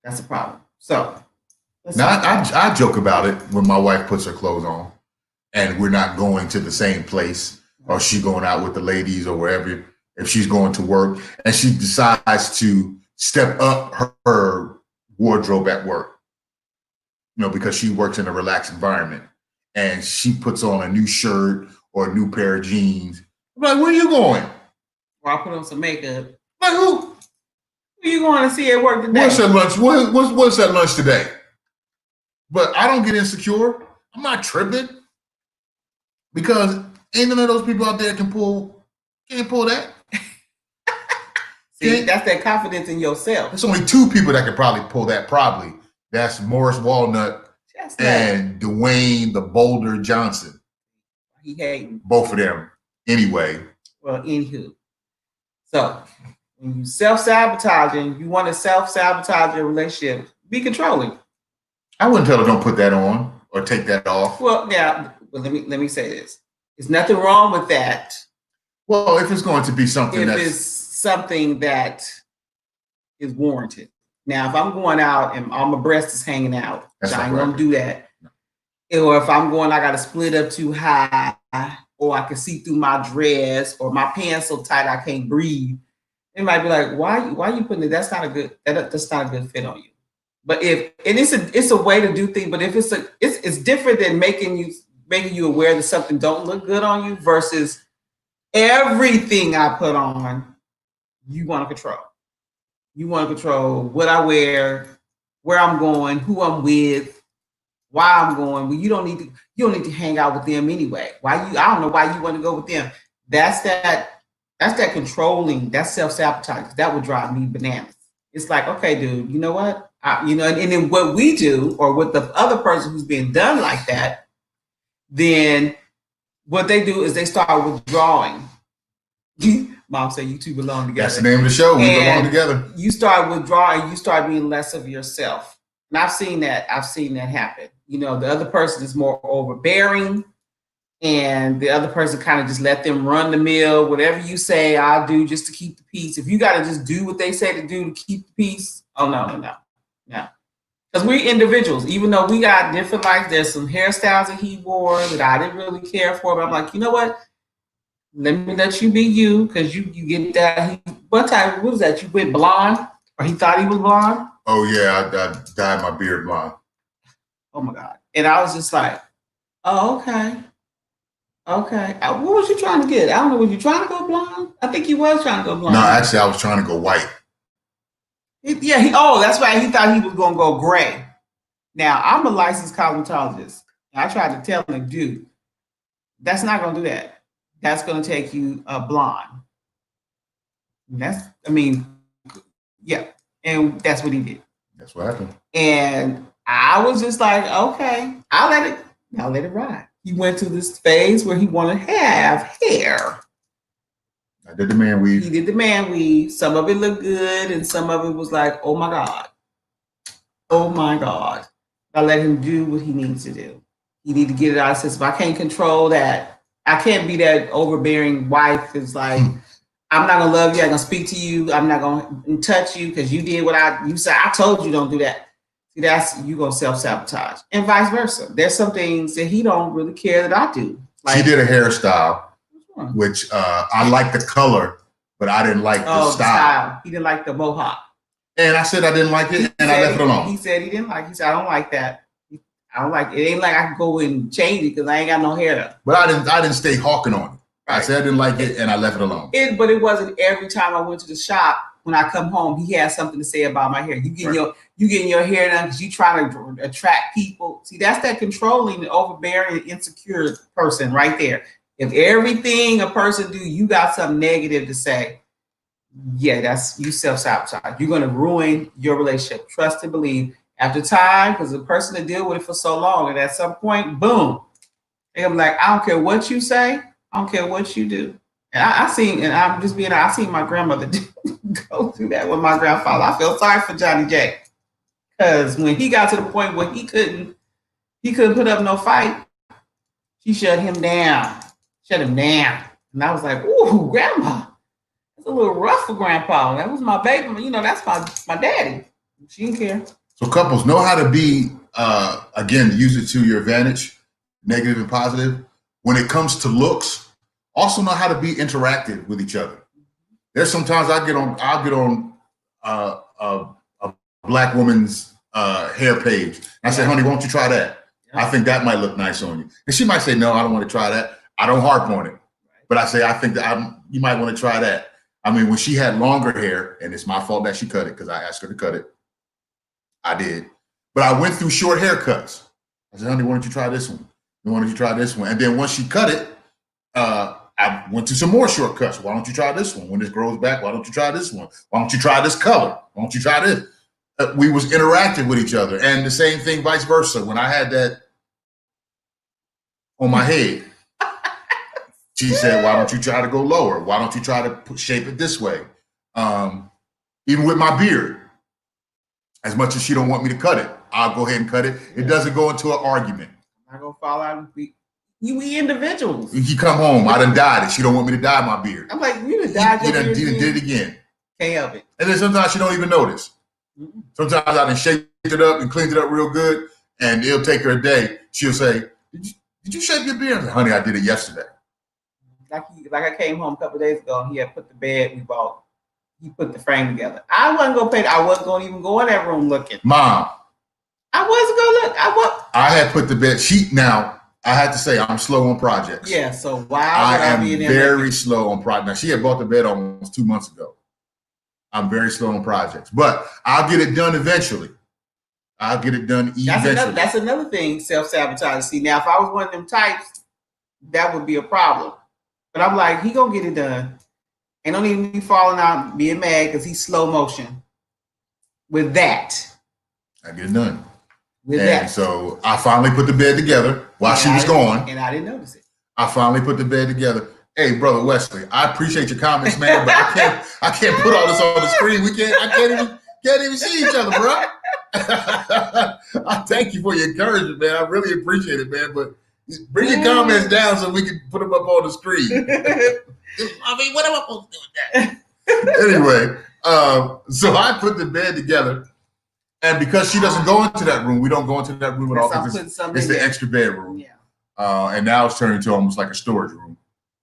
That's a problem. So, now I joke about it when my wife puts her clothes on and we're not going to the same place, or she going out with the ladies or wherever, if she's going to work and she decides to step up her wardrobe at work, because she works in a relaxed environment, and she puts on a new shirt or a new pair of jeans. I'm like, where are you going? Or I put on some makeup. Like, who are you going to see at work today? What's that lunch? What's that lunch today? But I don't get insecure. I'm not tripping, because ain't none of those people out there can't pull that. See, that's that confidence in yourself. There's only two people that could probably pull that. Probably that's Morris Walnut and Dwayne the Boulder Johnson. He hating both of them anyway. Well, anywho, so when you self-sabotaging, you want to self-sabotage your relationship, be controlling. I wouldn't tell her don't put that on or take that off. Well, yeah. Well, let me say this. There's nothing wrong with that. Well, if it's going to be something that is warranted. Now, if I'm going out and all my breast is hanging out, I ain't gonna do that. Or if I'm going, I got to split up too high, or I can see through my dress, or my pants so tight I can't breathe. It might be like, why you putting it? That's not a good fit on you. But it's a way to do things. But if it's different than making you aware that something don't look good on you versus everything I put on, you want to control. You want to control what I wear, where I'm going, who I'm with, why I'm going. Well, you don't need to hang out with them anyway. I don't know why you want to go with them. That's that controlling, that's self-sabotage. That would drive me bananas. It's like, okay, dude, you know what? And then what we do, or what the other person who's being done like that, then what they do is they start withdrawing. Mom said you two belong together. That's the name of the show. We belong together. You start withdrawing. You start being less of yourself. And I've seen that happen. The other person is more overbearing, and the other person kind of just let them run the mill. Whatever you say, I'll do just to keep the peace. If you got to just do what they say to do to keep the peace, oh no. Because we're individuals. Even though we got different lives, there's some hairstyles that he wore that I didn't really care for. But I'm like, you know what? Let me let you be you, because you get that. One time, what was that? You went blonde, or he thought he was blonde? Oh yeah, I dyed my beard blonde. Oh my God. And I was just like, oh, okay. Okay. What was you trying to get? I don't know. Was you trying to go blonde? I think you was trying to go blonde. No, actually, I was trying to go white. Oh, that's right. He thought he was going to go gray. Now, I'm a licensed cosmetologist. I tried to tell him, dude, that's not going to do that. That's going to take you blonde. Yeah. And that's what he did. That's what happened. And I was just like, okay, I'll let it ride. He went to this phase where he wanted to have hair. I did the man weave. He did the man weave. Some of it looked good, and some of it was like, oh my God. Oh my God. I let him do what he needs to do. He needs to get it out of his system. I can't control that. I can't be that overbearing wife that's like, I'm not gonna love you. I'm gonna speak to you. I'm not gonna touch you because you did what you said. I told you don't do that. See, that's you gonna self-sabotage, and vice versa. There's some things that he don't really care that I do. Like, she did a hairstyle, which I like the color, but I didn't like the style. He didn't like the mohawk. And I said I didn't like it, and I left it alone. He said he didn't like it. He said, I don't like that. I don't like it. It ain't like I can go and change it because I ain't got no hair. But I didn't stay hawking on it. Right. I said I didn't like it, and I left it alone. But it wasn't every time I went to the shop. When I come home, he has something to say about my hair. You getting your hair done because you trying to attract people. See, that's that controlling, overbearing, insecure person right there. If everything a person do, you got something negative to say. Yeah, that's you self-sabotage. You're going to ruin your relationship. Trust and believe. After time, because the person to deal with it for so long, and at some point, boom, they're gonna be like, I don't care what you say, I don't care what you do. And I seen my grandmother go through that with my grandfather. I feel sorry for Johnny J, because when he got to the point where he couldn't put up no fight, she shut him down. And I was like, ooh, grandma. It's a little rough for grandpa. That was my baby. That's my daddy. She didn't care. So couples, know how to be, again, use it to your advantage, negative and positive. When it comes to looks, also know how to be interactive with each other. There's sometimes I'll get on a black woman's hair page. And I say, honey, won't you try that? Yeah. I think that might look nice on you. And she might say, no, I don't want to try that. I don't harp on it. But I say, I think that you might want to try that. I mean, when she had longer hair, and it's my fault that she cut it because I asked her to cut it. I did. But I went through short haircuts. I said, honey, why don't you try this one? Why don't you try this one? And then once she cut it, I went to some more shortcuts. Why don't you try this one? When this grows back, why don't you try this one? Why don't you try this color? Why don't you try this? We was interacting with each other. And the same thing, vice versa. When I had that on my head, she said, why don't you try to go lower? Why don't you try to shape it this way? Even with my beard, as much as she don't want me to cut it, I'll go ahead and cut it. It doesn't go into an argument. I'm not gonna fall out and we individuals. You come home, I done dyed it. She don't want me to dye my beard. I'm like, you done dyed your beard. You did it again. Can't help it. And then sometimes she don't even notice. Mm-hmm. Sometimes I done shaped it up and cleaned it up real good, and it'll take her a day. She'll say, did you shape your beard? I said, honey, I did it yesterday. Like I came home a couple of days ago, and he had put the bed we bought. He put the frame together. I wasn't gonna pay. I wasn't gonna even go in that room looking. Mom, I wasn't gonna look. I had put the bed sheet. Now I had to say I'm slow on projects. Yeah. So why would I be in there very slow on projects? Now she had bought the bed almost 2 months ago. I'm very slow on projects, but I'll get it done eventually. I'll get it done eventually. That's another thing. Self-sabotage. See, now if I was one of them types, that would be a problem. But I'm like, he gonna get it done. And don't even be falling out, being mad because he's slow motion. With that, I get it done. So I finally put the bed together while she was gone, and I didn't notice it. I finally put the bed together. Hey, brother Wesley, I appreciate your comments, man, but I can't put all this on the screen. I can't even see each other, bro. I thank you for your encouragement, man. I really appreciate it, man. But bring your comments down so we can put them up on the screen. I mean, what am I supposed to do with that? Anyway, so I put the bed together, and because she doesn't go into that room, we don't go into that room at all. It's the extra bedroom. Yeah. And now it's turned into almost like a storage room.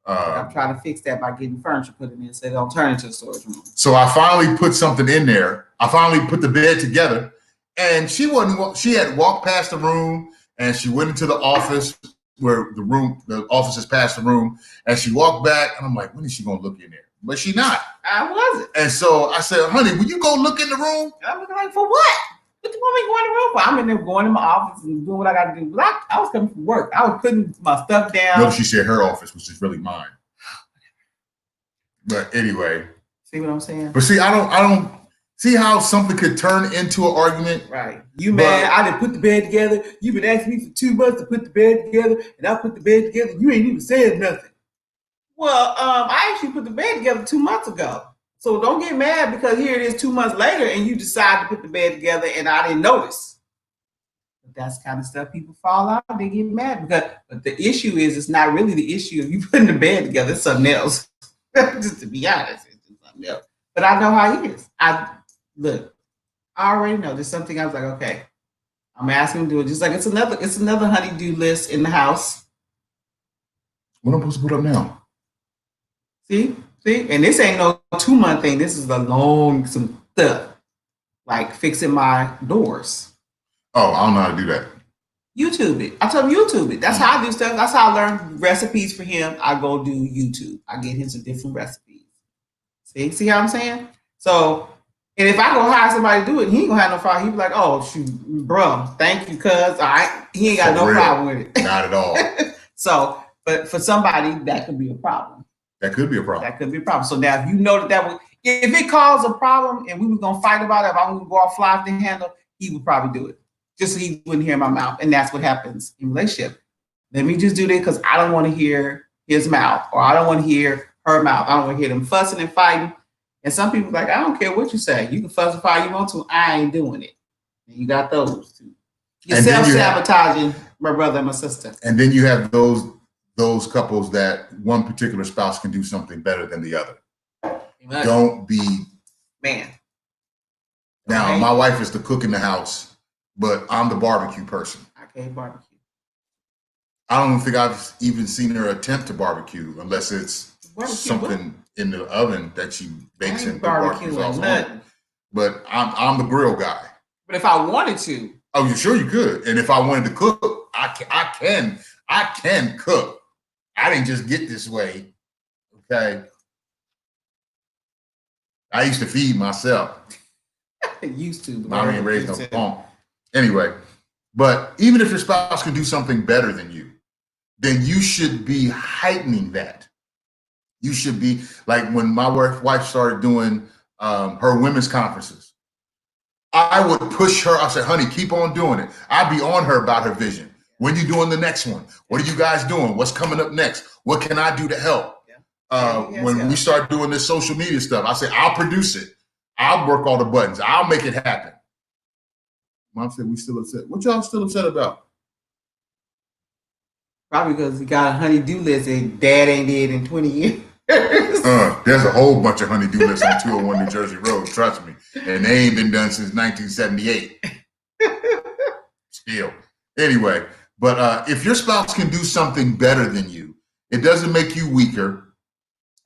I'm trying to fix that by getting furniture put in, so it don't turn into a storage room. So I finally put something in there I finally put the bed together, and she had walked past the room, and she went into the office where the office is past the room, and she walked back, and I'm like, when is she gonna look in there? But she not. I wasn't. And so I said, honey, will you go look in the room? I'm like, for what? What do you want me going in the room for? I'm in there going to my office and doing what I got to do. But I was coming from work. I was putting my stuff down. Notice she said her office, which is really mine. But anyway. See what I'm saying? But see, I don't see how something could turn into an argument. Right. You mad? I didn't put the bed together. You've been asking me for 2 months to put the bed together, and I put the bed together. You ain't even said nothing. Well, I actually put the bed together 2 months ago. So don't get mad because here it is 2 months later and you decide to put the bed together and I didn't notice. But that's kind of stuff people fall out. They get mad but the issue is it's not really the issue of you putting the bed together. It's something else. Just to be honest, it's something else. But I know how he is. I already know. There's something I was like, okay, I'm asking him to do it. Just like it's another honey-do list in the house. What am I supposed to put up now? See, and this ain't no 2-month thing. This is some stuff like fixing my doors. Oh, I don't know how to do that. YouTube it. I told him YouTube it. That's how I do stuff. That's how I learn recipes for him. I go do YouTube. I get him some different recipes. See how I'm saying? So, and if I go hire somebody to do it, he ain't gonna have no problem. He be like, "Oh shoot, bro, thank you, cuz." All right, he ain't got no problem with it. Not at all. So, but for somebody, that could be a problem. That could be a problem. That could be a problem. So now, if you know that was, if it caused a problem and we were gonna fight about it, if I was gonna go off fly off the handle, he would probably do it, just so he wouldn't hear my mouth. And that's what happens in relationship. Let me just do that because I don't want to hear his mouth, or I don't want to hear her mouth. I don't want to hear them fussing and fighting. And some people like, I don't care what you say. You can fuss and fight you want to. I ain't doing it. And you got those too. You're self-sabotaging my brother and my sister. And then you have those couples that one particular spouse can do something better than the other. Amen. Don't be man. Now, okay. My wife is the cook in the house, but I'm the barbecue person. I can't barbecue. I don't think I've even seen her attempt to barbecue unless it's something in the oven that she bakes and barbecue sauce on. But I'm the grill guy. But if I wanted to. Oh, you sure you could. And if I wanted to cook, I can cook. I didn't just get this way. Okay. I used to feed myself. Used to. Mommy ain't raised no punk. Anyway, but even if your spouse can do something better than you, then you should be heightening that. You should be like when my wife started doing her women's conferences. I would push her. I said, honey, keep on doing it. I'd be on her about her vision. When you doing the next one? What are you guys doing? What's coming up next? What can I do to help? When we start doing this social media stuff, I say, I'll produce it. I'll work all the buttons. I'll make it happen. Mom said, we still upset. What y'all still upset about? Probably because he got a honey-do list and dad ain't did in 20 years. There's a whole bunch of honey-do lists on 201 New Jersey Road, trust me. And they ain't been done since 1978. Still. Anyway, but if your spouse can do something better than you, it doesn't make you weaker.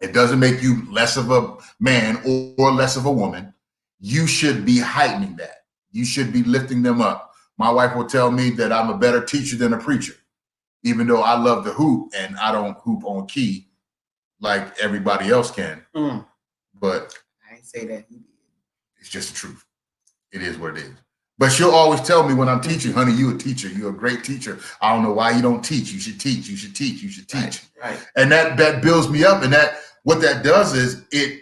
It doesn't make you less of a man or less of a woman. You should be heightening that. You should be lifting them up. My wife will tell me that I'm a better teacher than a preacher, even though I love to hoop and I don't hoop on key like everybody else can. But I ain't say that. It's just the truth. It is what it is. But she'll always tell me when I'm teaching, honey, you're a teacher. You're a great teacher. I don't know why you don't teach. You should teach. You should teach. You should teach. Right. And that builds me up. And what that does is it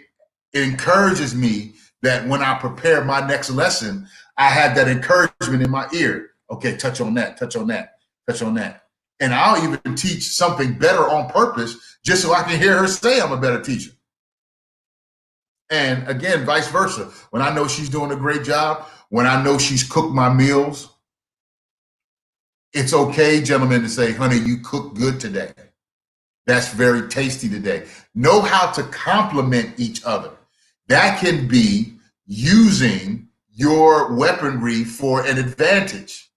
encourages me that when I prepare my next lesson, I have that encouragement in my ear. Okay, touch on that, touch on that, touch on that. And I'll even teach something better on purpose just so I can hear her say I'm a better teacher. And again, vice versa. When I know she's doing a great job, when I know she's cooked my meals, it's okay, gentlemen, to say, honey, you cooked good today. That's very tasty today. Know how to compliment each other. That can be using your weaponry for an advantage.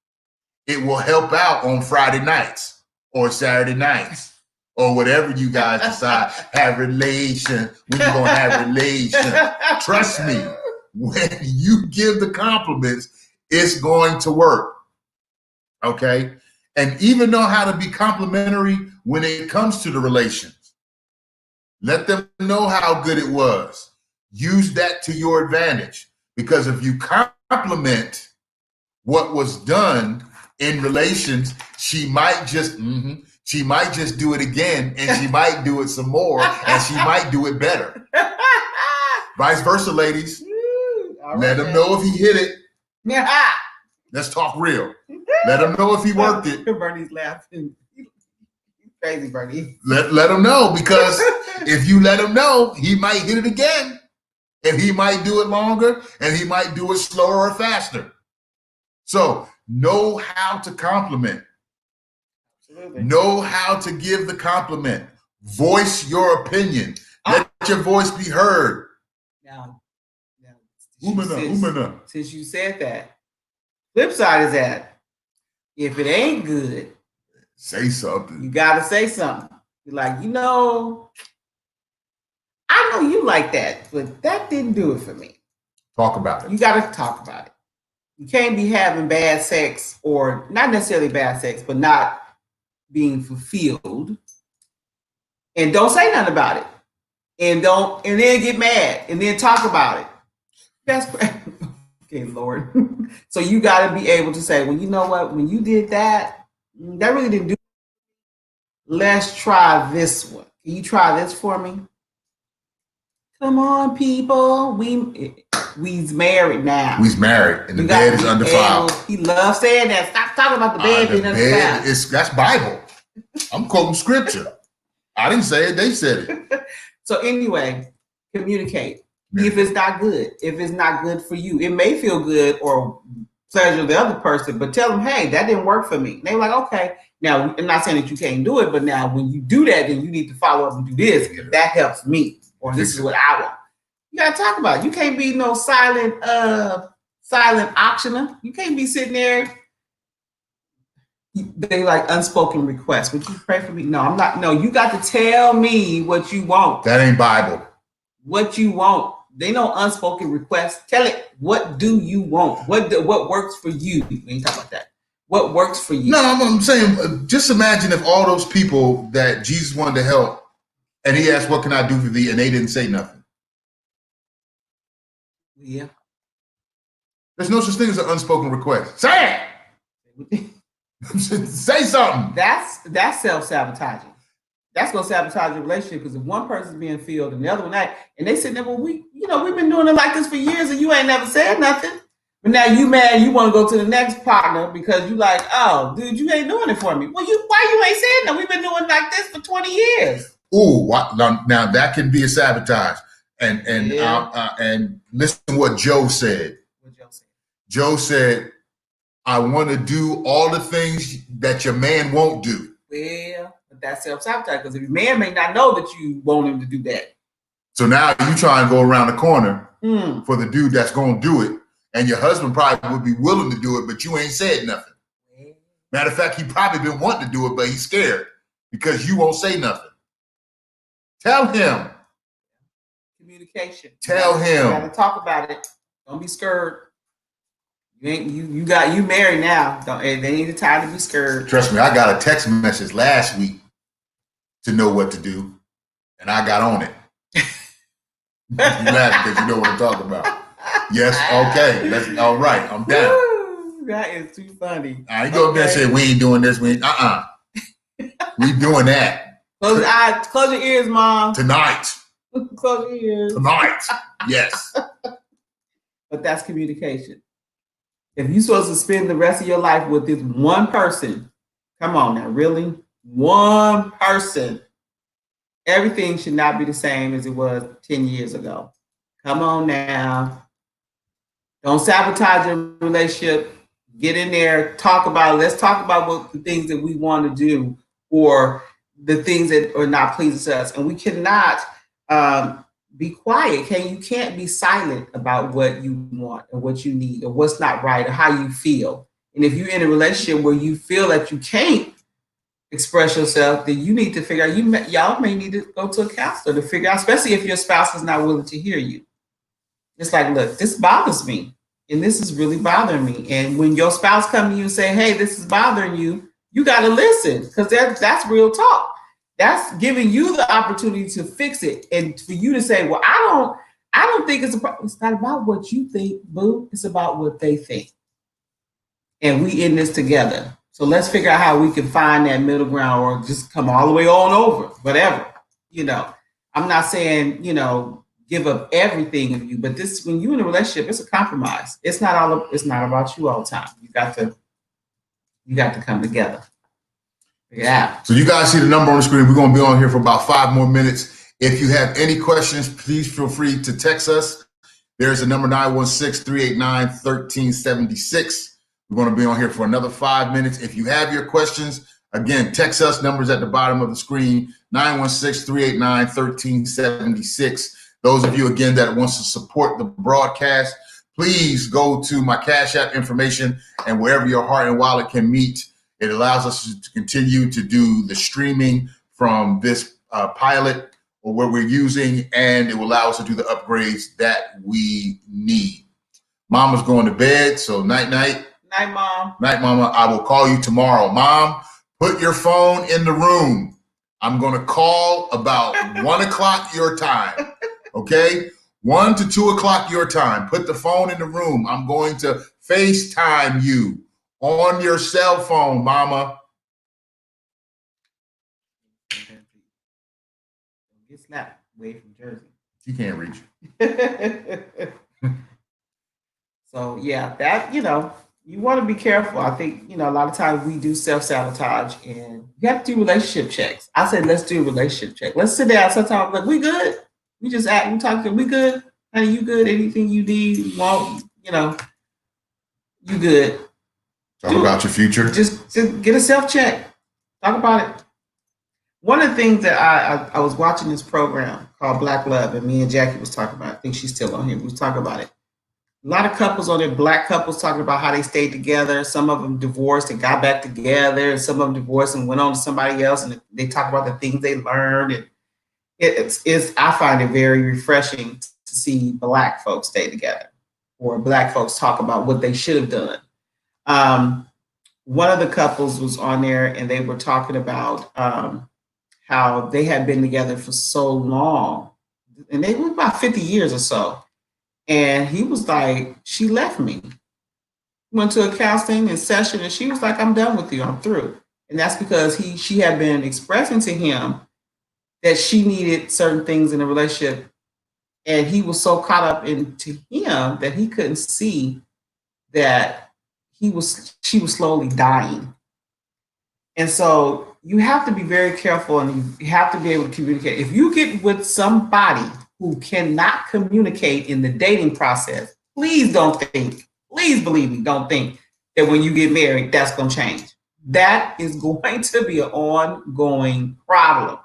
It will help out on Friday nights or Saturday nights or whatever you guys decide. Have relation when you're going to have relation. Trust me. when you give the compliments, it's going to work. Okay? And even know how to be complimentary when it comes to the relations. Let them know how good it was. Use that to your advantage. Because if you compliment what was done in relations, she might just do it again, and she might do it some more, and she might do it better. Vice versa, ladies. Let him know if he hit it. Let's talk real. Let him know if he worked it. Bernie's laughing. Crazy, Bernie. Let him know, because if you let him know, he might hit it again, and he might do it longer, and he might do it slower or faster. So know how to compliment. Absolutely. Know how to give the compliment. Voice your opinion. Let your voice be heard. Now since you said that, flip side is that if it ain't good, say something. You got to say something. You're like, I know you like that, but that didn't do it for me. Talk about it. You got to talk about it. You can't be having bad sex, or not necessarily bad sex, but not being fulfilled, and don't say nothing about it, and then get mad, and then talk about it. That's okay, Lord. So you got to be able to say, well, you know what? When you did that really didn't do. Let's try this one. Can you try this for me? Come on, people. We's married now. We's married, and the bed is undefiled. He loves saying that. Stop talking about the bed being undefiled. That's Bible. I'm quoting scripture. I didn't say it. They said it. So anyway, communicate. If it's not good, if it's not good for you, it may feel good or pleasure the other person, but tell them, hey, that didn't work for me. And they're like, okay. Now, I'm not saying that you can't do it, but now when you do that, then you need to follow up and do this, because that helps me, or this is what I want. You gotta talk about it. You can't be no silent auctioner. You can't be sitting there. They like unspoken requests. Would you pray for me? No, I'm not. No, you got to tell me what you want. That ain't Bible. What you want. They know unspoken requests. Tell it. What do you want? What works for you? We ain't talk about that. What works for you? No, I'm saying, just imagine if all those people that Jesus wanted to help, and he asked, what can I do for thee? And they didn't say nothing. Yeah. There's no such thing as an unspoken request. Say it. Say something. That's self-sabotaging. That's going to sabotage your relationship, because if one person's being filled and the other one not, and they said, well, we've been doing it like this for years and you ain't never said nothing. But now you mad, you want to go to the next partner because you like, oh, dude, you ain't doing it for me. Well, why you ain't saying that? We've been doing like this for 20 years. Ooh, now that can be a sabotage. And listen to what Joe said. What Joe said? Joe said, I want to do all the things that your man won't do. Well, but that's self-sabotage, because your man may not know that you want him to do that. So now you try and go around the corner for the dude that's going to do it. And your husband probably would be willing to do it, but you ain't said nothing. Matter of fact, he probably been wanting to do it, but he's scared because you won't say nothing. Tell him. Communication. Tell him. You gotta talk about it. Don't be scared. You married now. They ain't the time to be scared. Trust me, I got a text message last week to know what to do, and I got on it. You laugh because you know what I'm talking about. Yes, okay. That's all right. I'm down. Woo, that is too funny. I ain't go up there and say, we ain't doing this. We doing that. Close your eyes, close your ears, Mom. Tonight. Close your ears. Tonight. Yes. But that's communication. If you're supposed to spend the rest of your life with this one person, come on now, really? One person. Everything should not be the same as it was 10 years ago. Come on now. Don't sabotage your relationship. Get in there, talk about it. Let's talk about what the things that we want to do, or the things that are not pleasing to us. And we cannot be quiet. You can't be silent about what you want or what you need or what's not right or how you feel. And if you're in a relationship where you feel that you can't express yourself, then you need to figure out, y'all may need to go to a counselor to figure out, especially if your spouse is not willing to hear you. It's like, look, this bothers me, and this is really bothering me. And when your spouse come to you and say, "Hey, this is bothering you," you got to listen, because that's real talk. That's giving you the opportunity to fix it, and for you to say, "Well, I don't think it's a problem." It's not about what you think, boo. It's about what they think, and we in this together. So let's figure out how we can find that middle ground, or just come all the way on over, whatever. You know, I'm not saying, give up everything of you, but this, when you're in a relationship, it's a compromise. It's not about you all the time. You got to come together. Yeah. So you guys see the number on the screen. We're going to be on here for about 5 more minutes. If you have any questions, please feel free to text us. There's a number 916-389-1376. We're going to be on here for another 5 minutes. If you have your questions, again, text us. Numbers at the bottom of the screen, 916-389-1376. Those of you, again, that wants to support the broadcast, please go to my Cash App information, and wherever your heart and wallet can meet, it allows us to continue to do the streaming from this pilot or what we're using, and it will allow us to do the upgrades that we need. Mama's going to bed, so night, night. Night, Mom. Night, Mama. I will call you tomorrow. Mom, put your phone in the room. I'm going to call about 1 o'clock your time, okay? 1 to 2 o'clock your time. Put the phone in the room. I'm going to FaceTime you on your cell phone, Mama. Get slapped away from Jersey. She can't reach you. So yeah, that, you want to be careful. I think, a lot of times we do self-sabotage, and you have to do relationship checks. I said, let's do a relationship check. Let's sit down. Sometimes like, we good. We just act, we talk, we good. Honey, you good? Anything you need, you want, you good. Talk about your future. Just get a self-check. Talk about it. One of the things that I was watching this program called Black Love, and me and Jackie was talking about it. I think she's still on here. We was talking about it. A lot of couples on there, Black couples, talking about how they stayed together. Some of them divorced and got back together, and some of them divorced and went on to somebody else, and they talk about the things they learned. And I find it very refreshing to see Black folks stay together, or Black folks talk about what they should have done. One of the couples was on there, and they were talking about how they had been together for so long, and they were about 50 years or so. And he was like, she left me. Went to a counseling and session, and she was like, I'm done with you. I'm through. And that's because she had been expressing to him that she needed certain things in a relationship. And he was so caught up into him that he couldn't see that she was slowly dying. And so you have to be very careful, and you have to be able to communicate. If you get with somebody who cannot communicate in the dating process, please believe me, don't think that when you get married, that's going to change. That is going to be an ongoing problem.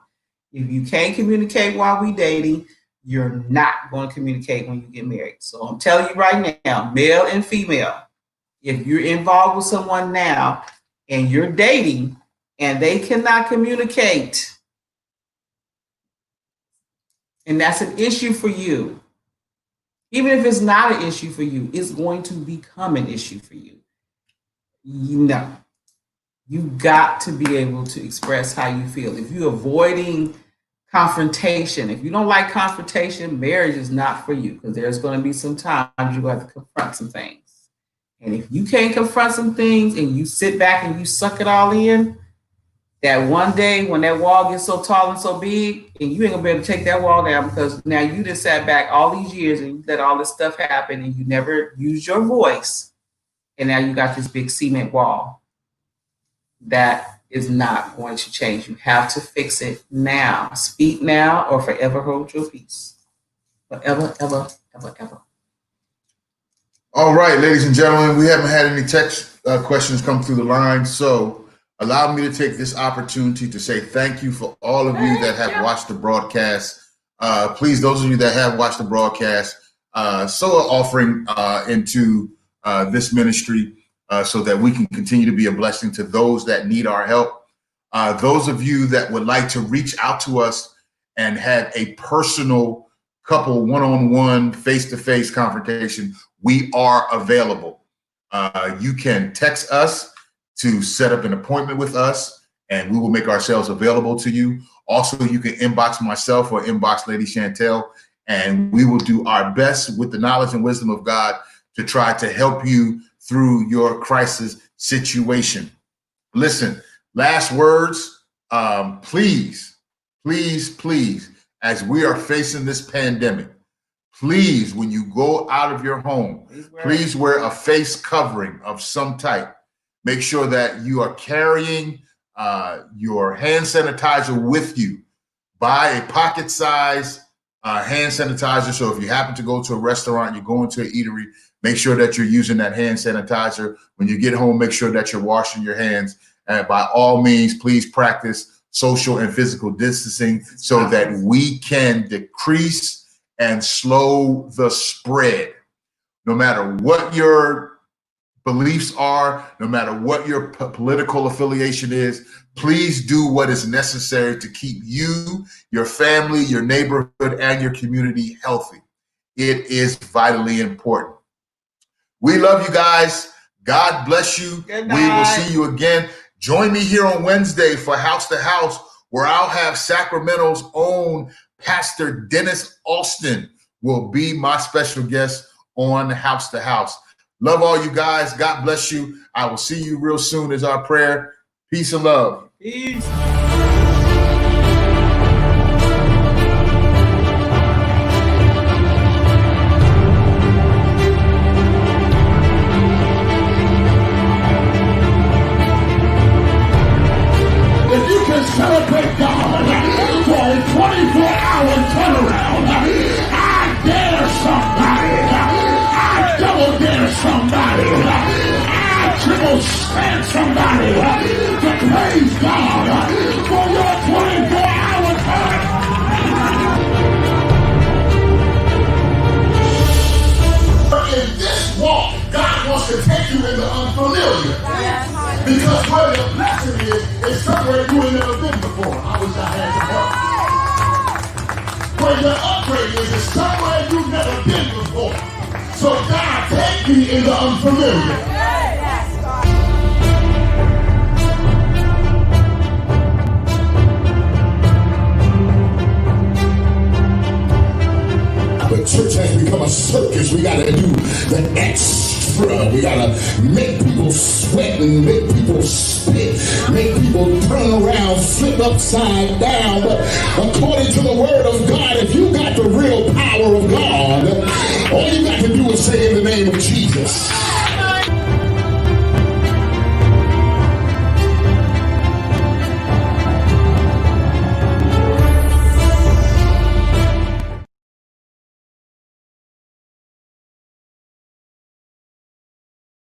If you can't communicate while we dating, you're not going to communicate when you get married. So I'm telling you right now, male and female, if you're involved with someone now and you're dating and they cannot communicate, and that's an issue for you, even if it's not an issue for you, it's going to become an issue for you. You got to be able to express how you feel. If you're avoiding confrontation, if you don't like confrontation, marriage is not for you, because there's going to be some times you're going to have to confront some things. And if you can't confront some things and you sit back and you suck it all in, that one day when that wall gets so tall and so big, and you ain't gonna be able to take that wall down, because now you just sat back all these years and you let all this stuff happen, and you never used your voice, and now you got this big cement wall. That is not going to change. You have to fix it now. Speak now, or forever hold your peace. Forever, ever, ever, ever. All right, ladies and gentlemen, we haven't had any text questions come through the line, so allow me to take this opportunity to say thank you for all of you that have watched the broadcast. Please, those of you that have watched the broadcast, sow an offering into this ministry so that we can continue to be a blessing to those that need our help. Those of you that would like to reach out to us and have a personal couple one-on-one, face-to-face confrontation, we are available. You can text us to set up an appointment with us, and we will make ourselves available to you. Also, you can inbox myself or inbox Lady Chantel, and we will do our best with the knowledge and wisdom of God to try to help you through your crisis situation. Listen, last words, please, as we are facing this pandemic, please, when you go out of your home, please wear a face covering of some type. Make sure that you are carrying your hand sanitizer with you. Buy a pocket-sized hand sanitizer. So if you happen to go to a restaurant, you're going to an eatery, make sure that you're using that hand sanitizer. When you get home, make sure that you're washing your hands. And by all means, please practice social and physical distancing so that we can decrease and slow the spread. No matter what your beliefs are, no matter what your political affiliation is, please do what is necessary to keep you, your family, your neighborhood, and your community healthy. It is vitally important. We love you guys. God bless you. We will see you again. Join me here on Wednesday for House to House, where I'll have Sacramento's own Pastor Dennis Austin will be my special guest on House to House. Love all you guys. God bless you. I will see you real soon is our prayer. Peace and love. Peace. If you can celebrate God for a 24-hour turnaround, I dare somebody. Double dare somebody. I triple stand somebody to praise God for your 24-hour turn. In this walk, God wants to take you into unfamiliar. Because where the blessing is somewhere you ain't never been before. I wish I had some help. Where the upgrade is somewhere you've never been before. So God, take me in the unfamiliar. But church has become a circus. We gotta do the extra. We gotta make people sweat and make people spit, make people turn around, flip upside down. But according to the word of God, if you got the real power of God, all you got to do is say in the name of Jesus.